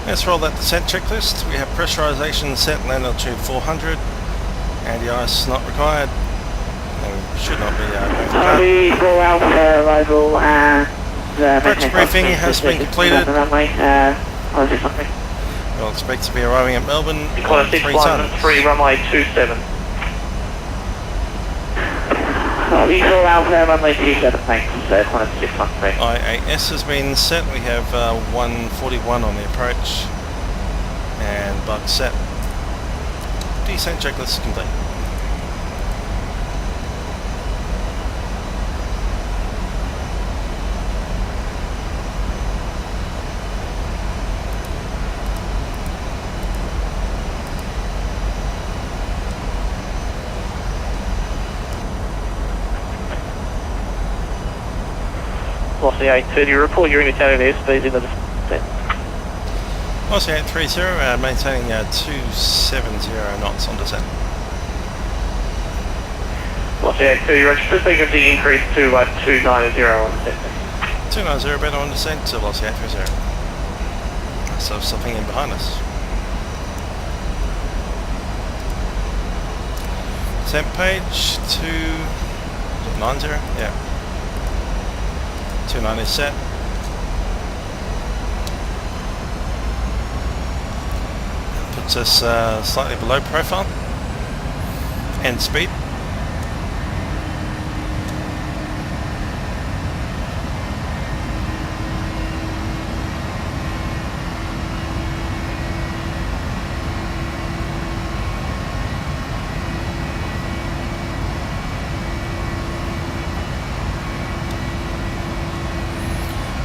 Let's roll that descent checklist. We have pressurisation set, land altitude 400, anti-ice not required, and should not be going to that. We go out for arrival and Approach briefing has been completed. The runway, on 6 runway. We'll expect to be arriving at Melbourne Equal on 3 613, tons. runway 27. We go out for runway 27, thanks. Equal 613. IAS has been set. We have 141 on the approach and bug set. Descent checklist is complete. Velocity 830, report your indicated airspeed into the set. Velocity 830, maintaining 270 knots on descent. Velocity 830, register frequency increase to 290 on set. 290 better on descent to velocity 830. So something in behind us. Descent page 290, yeah. 290 set. Puts us slightly below profile. And speed.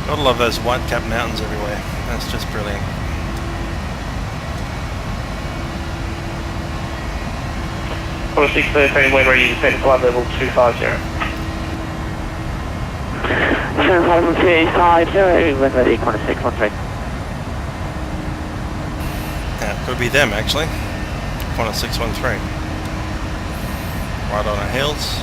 Gotta love those white cap mountains everywhere. That's just brilliant. On 613, when ready to descend flight level 250. 250, when ready, equal 613. Yeah, could be them actually. Qantas 613. Right on our heels.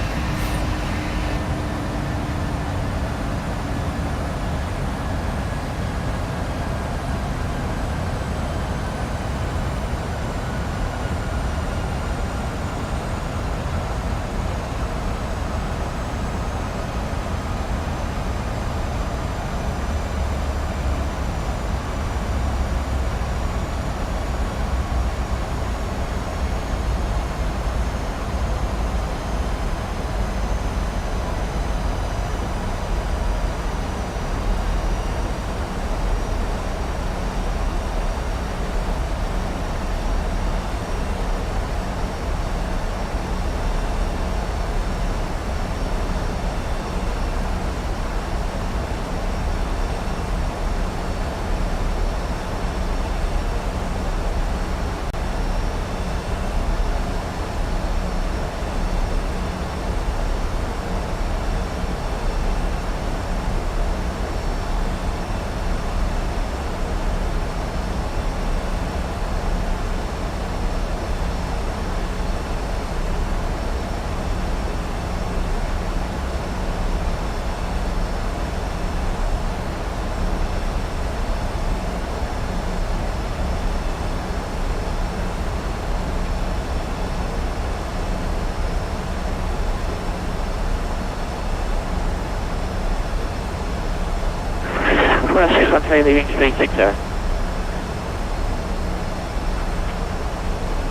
Qantas 613, leaving speed 60.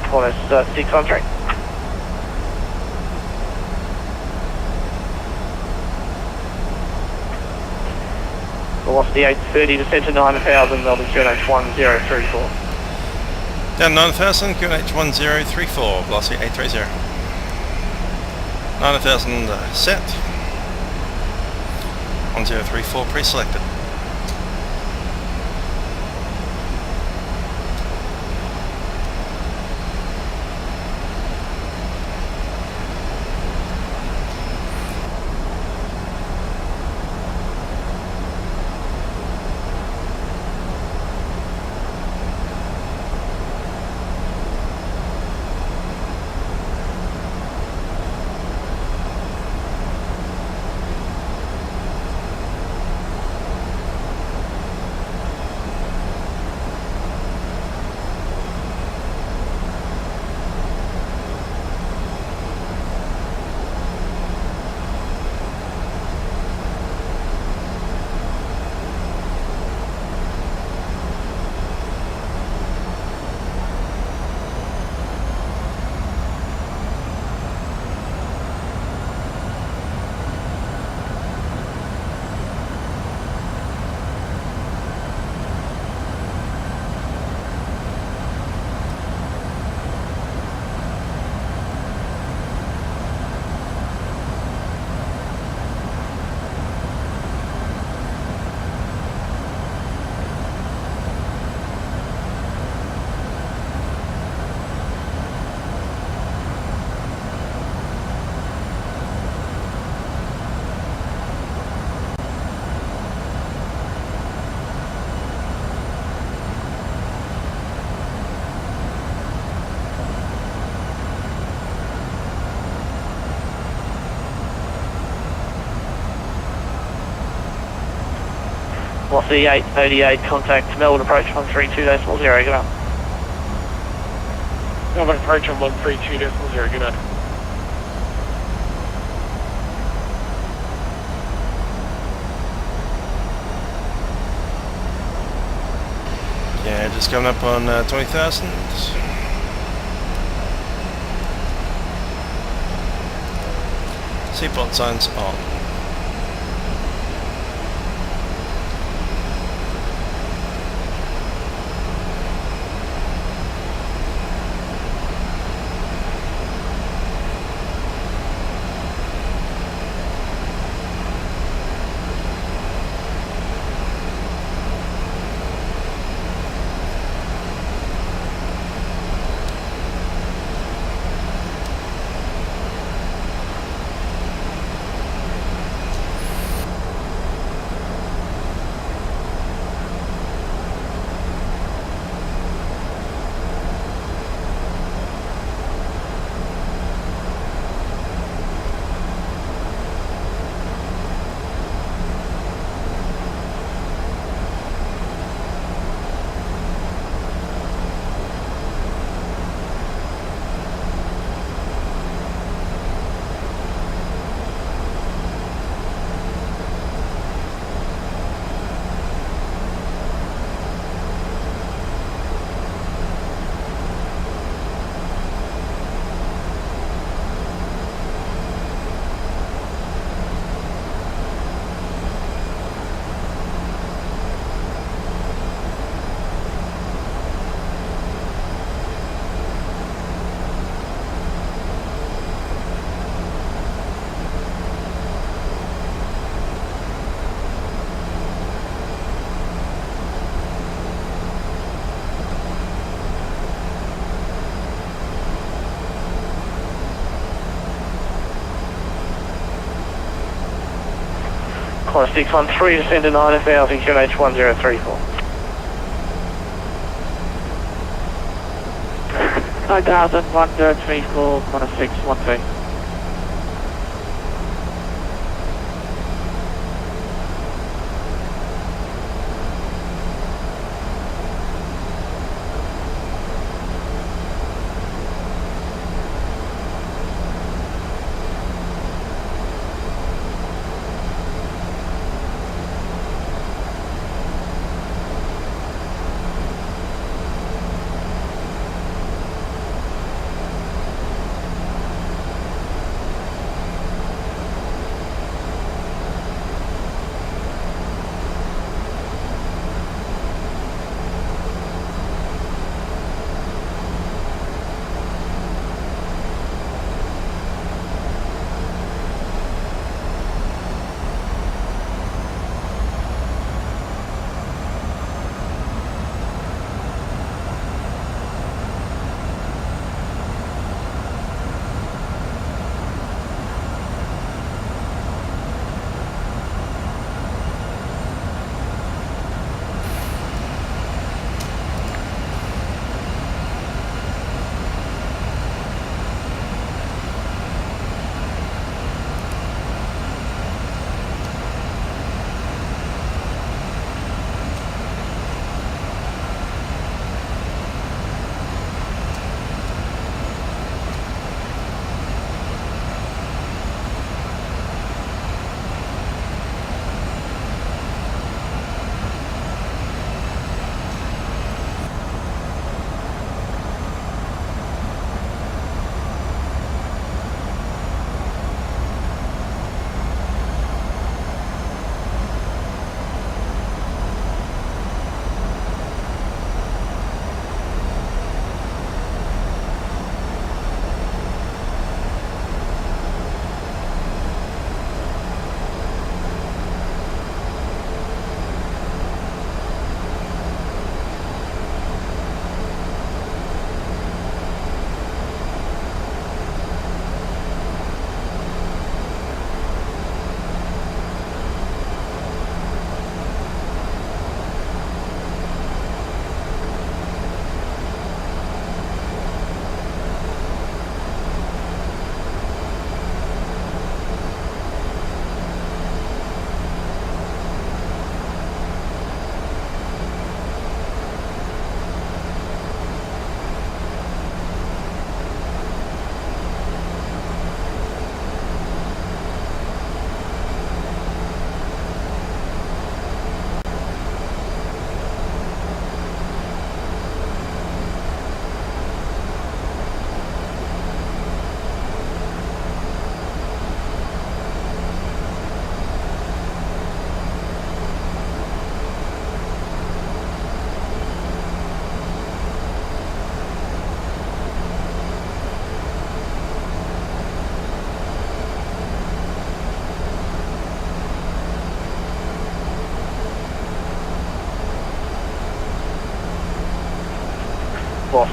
Qantas 613. Velocity 830, descent to 9000, Melbourne QNH 1034. Down 9000, QNH 1034, velocity 830. 9000 set. 1034 pre-selected. Velocity 888, contact Melbourne approach 132.0, good up. Melbourne approach on 132.0, good up. Yeah, just coming up on 20,000. Seatbelt signs on. Climb 613, descend to 9000, QNH 1034. 9000, 1034, 1612.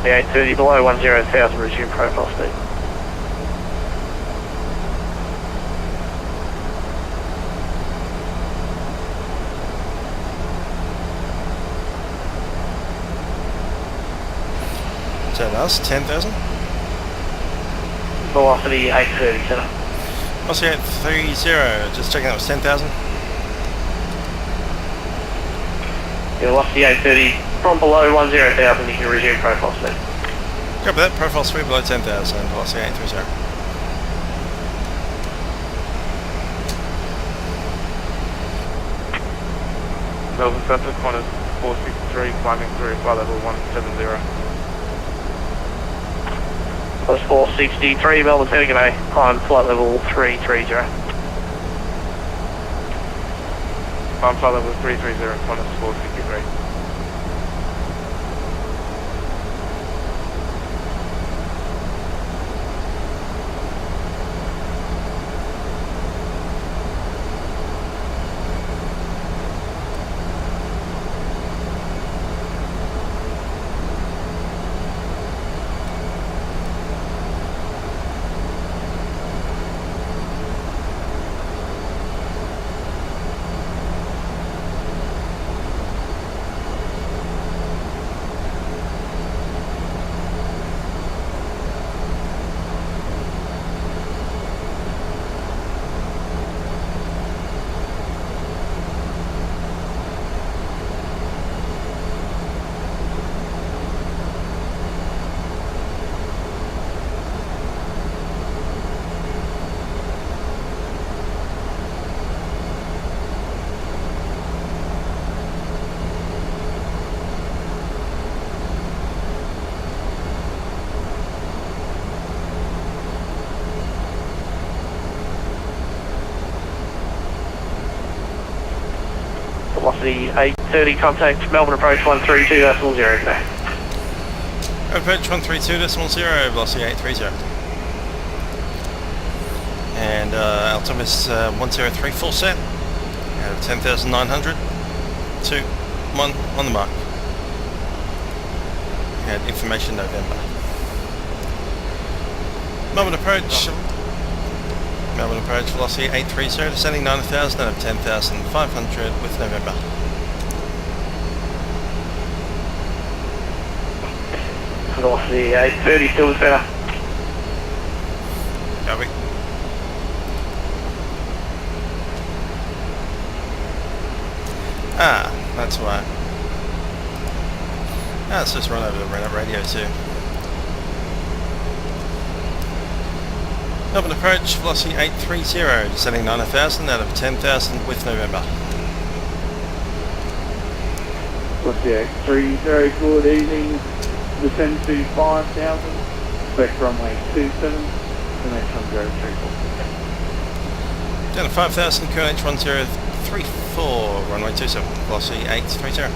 Velocity 830 below 10,000, resume profile speed. So that's 10,000. Velocity 830, center. Velocity 830, just checking that was 10,000. Yeah, velocity 830 from below 10,000, you can resume profile speed. Copy that, profile speed below 10,000, velocity 830. Melbourne Centre, Qantas 463, climbing through flight level 170. Plus 463, Melbourne Centre, g'day, climb flight level 330. Climb flight level 330, Qantas 463. Velocity 830, contact Melbourne approach 132.0 today. Approach 132.0, velocity 830. And altimeter's 1034 set, out of 10,900, 2, 1, on the mark. And information November. Melbourne approach. Melbourne approach, velocity 830, descending 9,000 out of 10,500 with November. Velocity 830, still the center. Copy. Ah, that's why. Ah, let's just run over the radio too. Melbourne approach, velocity 830, descending 9,000 out of 10,000 with November. Velocity 830, good evening. Descend to 5,000. Expect runway 27. And then come go 34. Down to 5,000, QNH 1034, runway 27, velocity 830.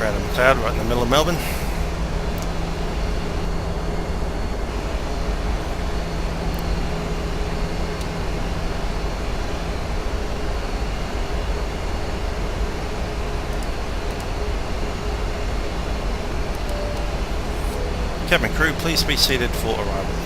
Random cloud right in the middle of Melbourne. Cabin crew, please be seated for arrival.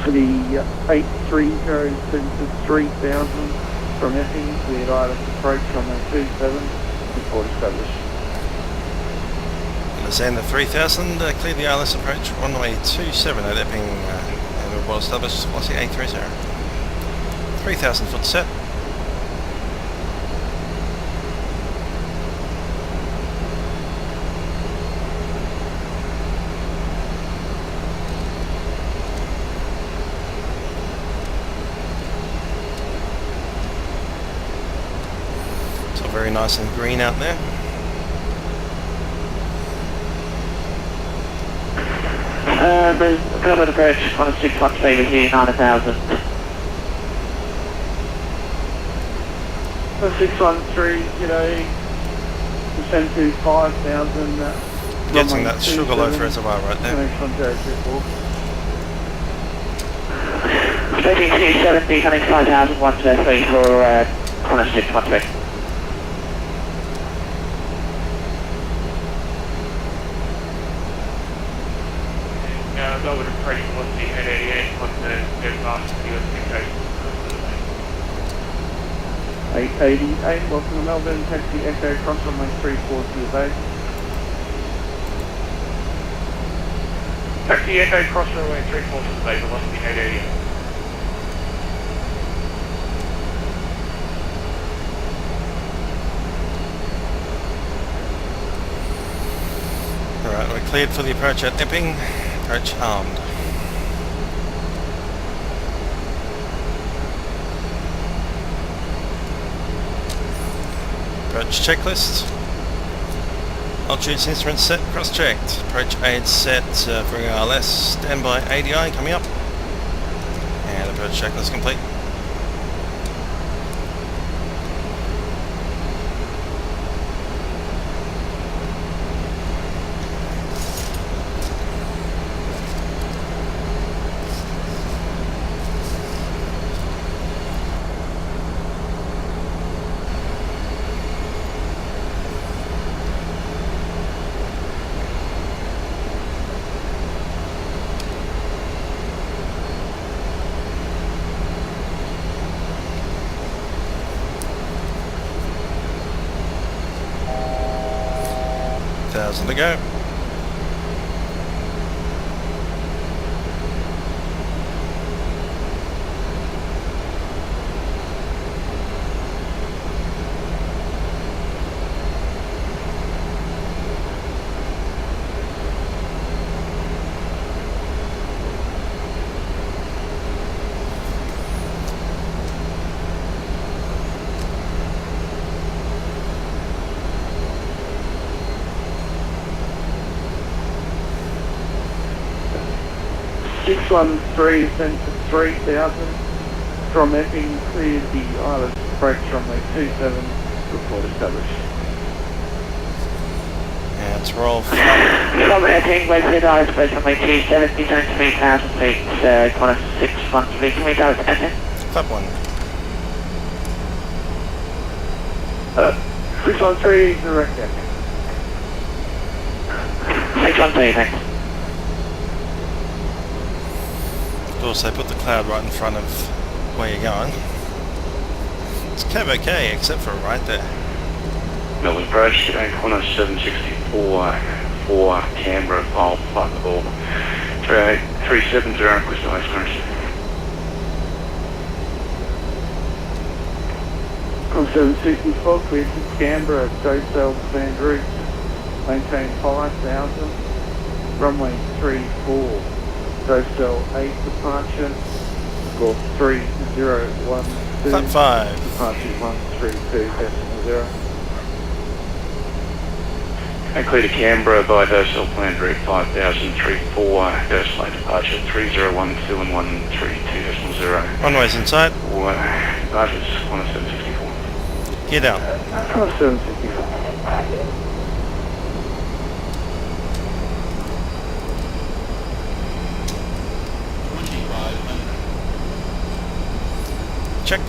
for the 830 to 3000 from Epping, cleared ILS approach runway 27, report established. Alexander 3000, clear the ILS approach, runway 27 at Epping, and report established, velocity 830. 3000 foot set. So very nice and green out there. Government approach, 161 with you, 9000. 613, descend to 5000. Getting that Sugarloaf reservoir right there. Connection on 024. Taking 270, coming 5000, 123 for 161. Melbourne approach velocity 888 on the fast US coast. 888, welcome to Melbourne, taxi Echo cross runway 34 to your base. Taxi Echo cross runway 34 to the base, velocity 888. Alright, we're cleared for the approach at Epping. Approach armed. Approach checklist. Altitude instruments set, cross-checked. Approach aids set for ILS. Standby ADI coming up. And approach checklist complete. To go. One 3 sent to 3000 from Epping, cleared the ILS approach runway 27, report established. And it's roll From Epping, we're cleared ILS approach runway 270, 3000 feet, 161 can we go to Epping? flap 1. 613, direct Epping. 613, thanks. Of course, they put the cloud right in front of where you're going. It's kind of okay, except for right there. Melbourne approach, today corner 764 for Canberra, file flight level 370, request ice crash. On 764, cleared to Canberra, Docell planned route, maintain 5000, runway 34. Docell 8 departure, score 3012, Flap 5. departure 132.0. And clear to Canberra by Docell planned route 5034, Docell departure 3012 and 132.0. Runways in sight. For departures on 764. Gear down. 764. Check.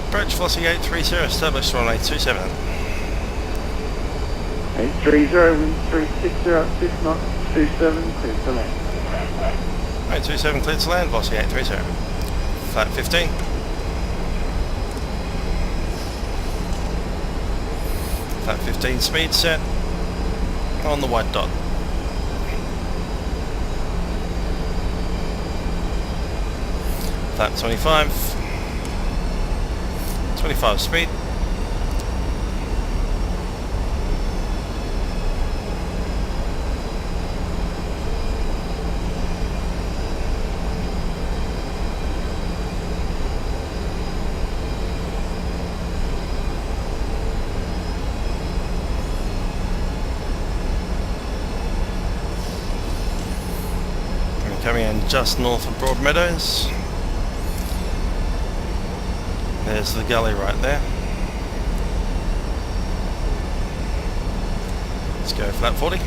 Approach velocity 830, established runway 27. 830, wind 360 at 6 knots, 827, clear to land. 827 cleared to land, velocity 830. Flat 15. Flat 15 speed set on the white dot. Flat 25. 25 speed. Coming in just north of Broadmeadows. There's the gully right there. Let's go flat 40.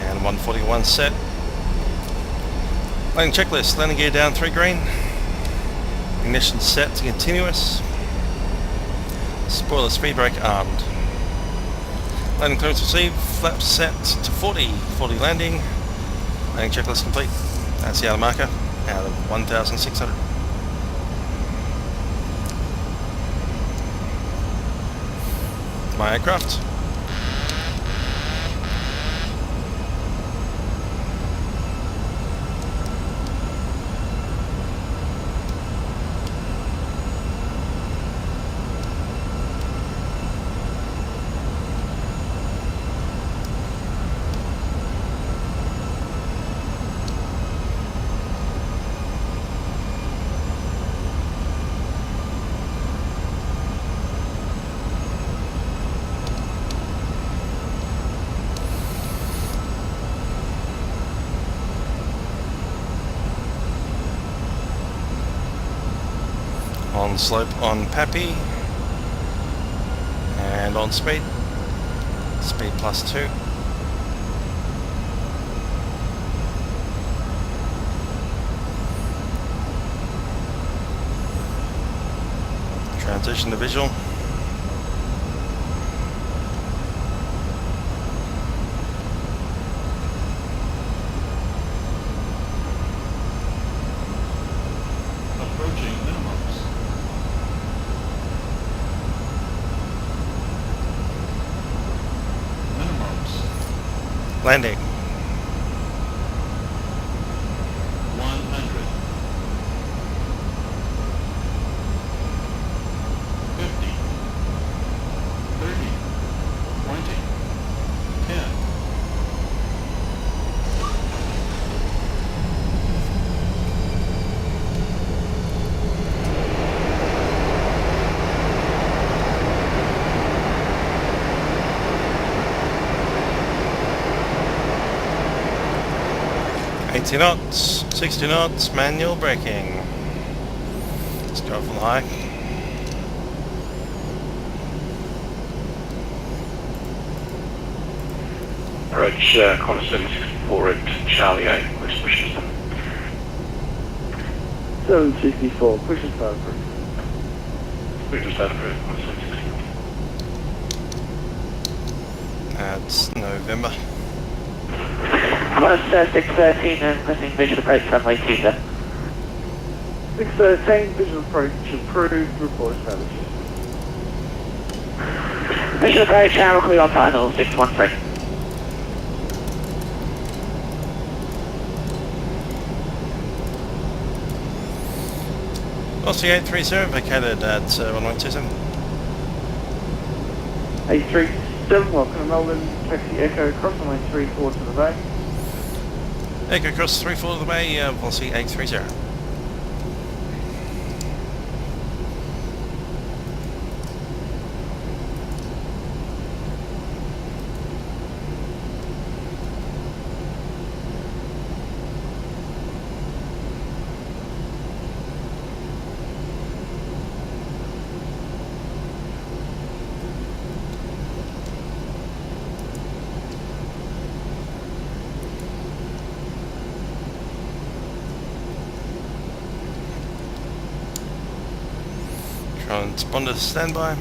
And 141 set. Landing checklist, landing gear down 3 green. Ignition set to continuous. Spoiler speed brake armed. Landing clearance received, flaps set to 40. 40 landing. Landing checklist complete. That's the outer marker out of 1,600. My aircraft. On slope on Pappy and on speed +2. Transition to visual. Approaching minimums. Minimums. Landing. 100. 50. 30. 20. 10. 80 knots, 60 knots, manual braking. Let's go for the high. Approach Connor 764 at Charlie 8, West pushes. 764, push and start approved. We just had approved, Connor 764. That's November. Was 613 and pressing visual approach runway 27. 613, visual approach approved, report established. Visual approach, channel clear on final 613. Velocity 830, vacated at runway 27. 837, welcome to Melbourne, taxi Echo, cross runway 34 to the bay. Echo cross 34 to the bay, velocity 830. Transponder standby.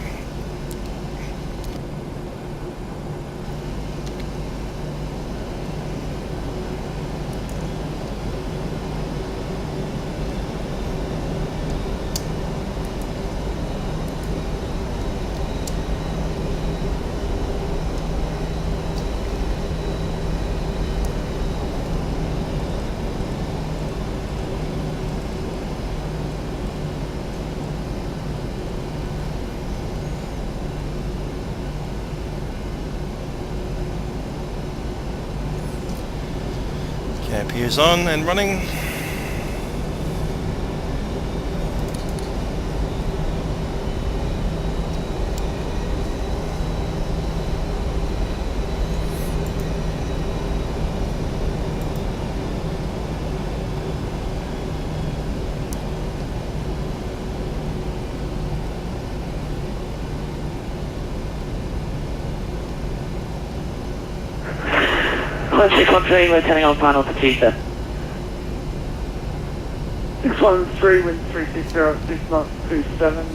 is on and running. We're turning on final for Tuesday. 613, wind 360 at 6 knots, 27,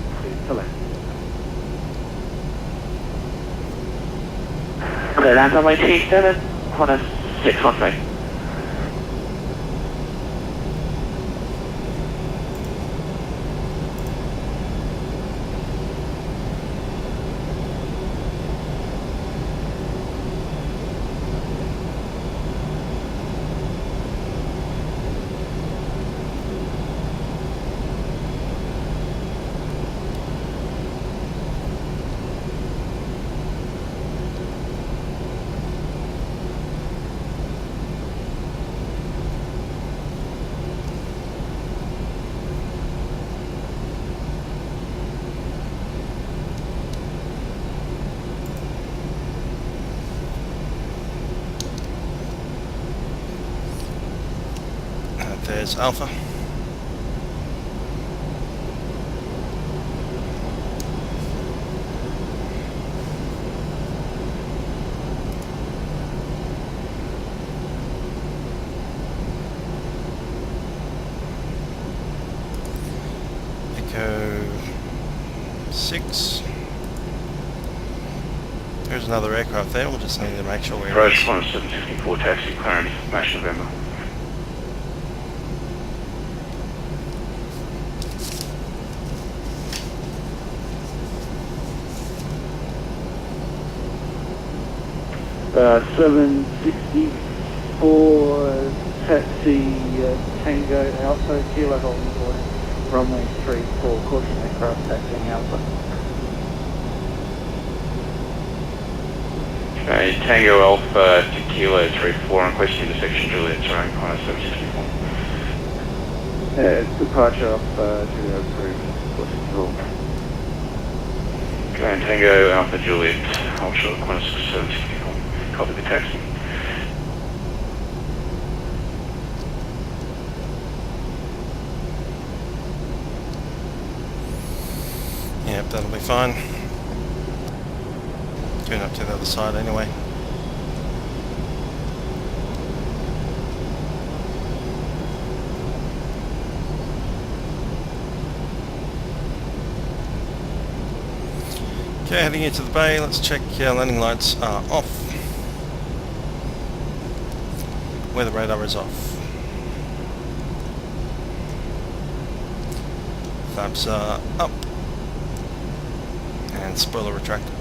to left. Clear land runway 27, Honda 613. There's Alpha. Echo 6. There's another aircraft there, we'll just need to make sure we're Approach 1764 taxi, clearance, Mash November. Uh, 764 taxi Tango Alpha, Kilo holding board, runway 34, caution aircraft taxiing Alpha. Okay, Tango Alpha to Kilo 34 on quest intersection Juliet, terrain Connor 764. It's departure off Juliet approved, caution control. Okay, and Tango Alpha Juliet, offshore Connor 764. Copy the taxi. Yep, that'll be fine. Tune up to the other side anyway. Okay, heading into the bay, let's check landing lights are off. Weather radar is off. Flaps are up. And spoiler retracted.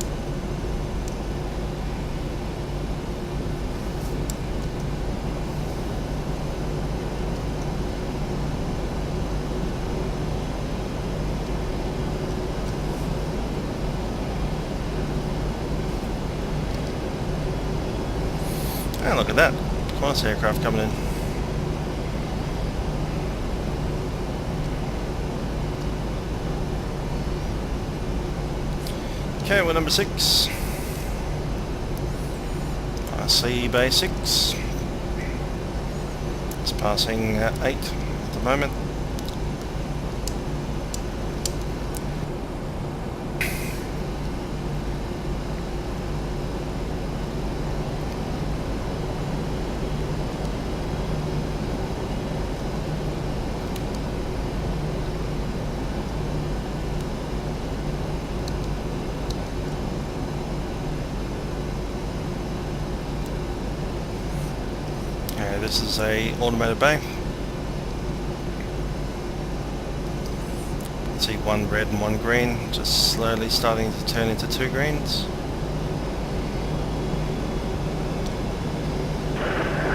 And look at that. Qantas aircraft coming in. Okay, we're number 6. I see bay 6. It's passing 8 at the moment. This is a automated bay. You can see one red and one green, just slowly starting to turn into 2 greens.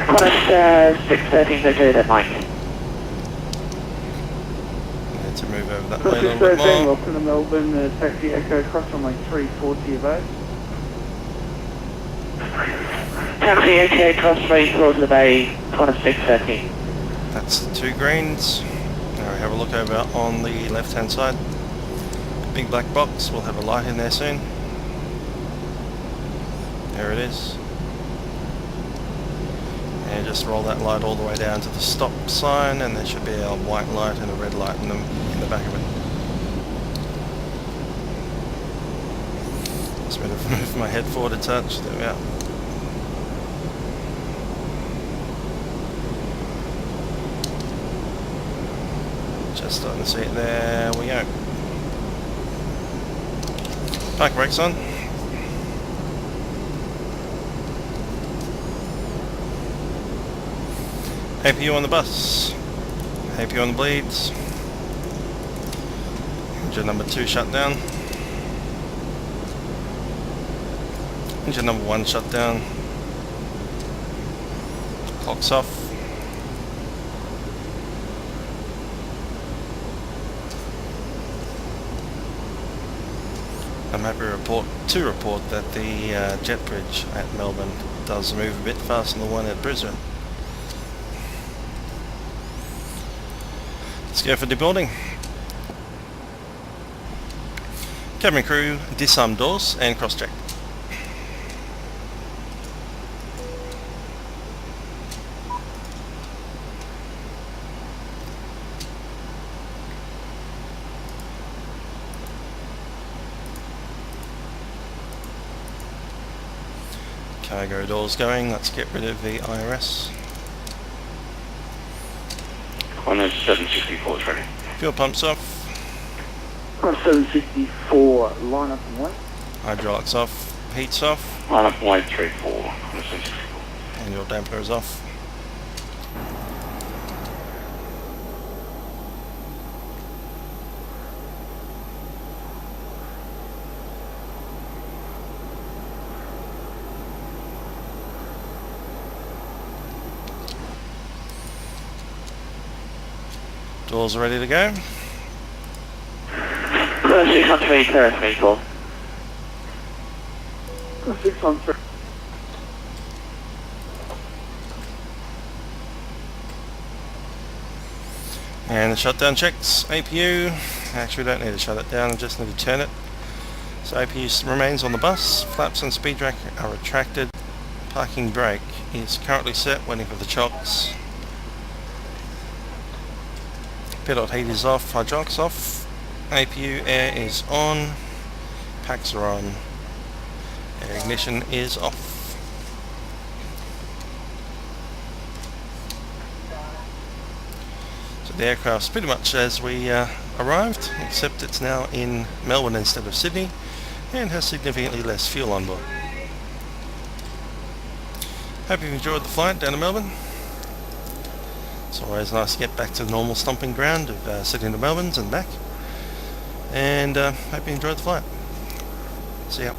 Qantas 613, go to that mic. Need to move over that way a little bit 613, more. welcome to Melbourne, taxi Echo cross runway 340 of 8. Taxi 88 cross 3 floor to the bay, corner 630. That's the 2 greens. Now we have a look over on the left hand side. Big black box, we'll have a light in there soon. There it is. And just roll that light all the way down to the stop sign, and there should be a white light and a red light in the back of it. Just going to move my head forward a touch. There we are. Just starting to see it. There we go. Park brakes on. APU on the bus. APU on the bleeds. Engine number 2 shut down. Engine number 1 shut down. Clock's off. I'm happy to report that the jet bridge at Melbourne does move a bit faster than the one at Brisbane. Let's go for debuilding. Cabin crew, disarm doors and cross-check. Cargo doors going, let's get rid of the IRS. Corner 764 is ready. Fuel pumps off. Cross 764, line up and white. Hydraulics off. Heat's off. Line up wide 34, corner 764. And your damper is off. Doors are ready to go. Corner 613, clear 34. Cross 613. And the shutdown checks. APU. Actually, we don't need to shut it down, I just need to turn it. So APU remains on the bus. Flaps and speed rack are retracted. Parking brake is currently set, waiting for the chocks. Pedal heat is off, hydraulics off, APU air is on, packs are on, air ignition is off. So the aircraft's pretty much as we arrived, except it's now in Melbourne instead of Sydney and has significantly less fuel on board. Hope you've enjoyed the flight down to Melbourne. It's always nice to get back to the normal stomping ground of Sydney to Melbourne and back. And hope you enjoyed the flight. See ya.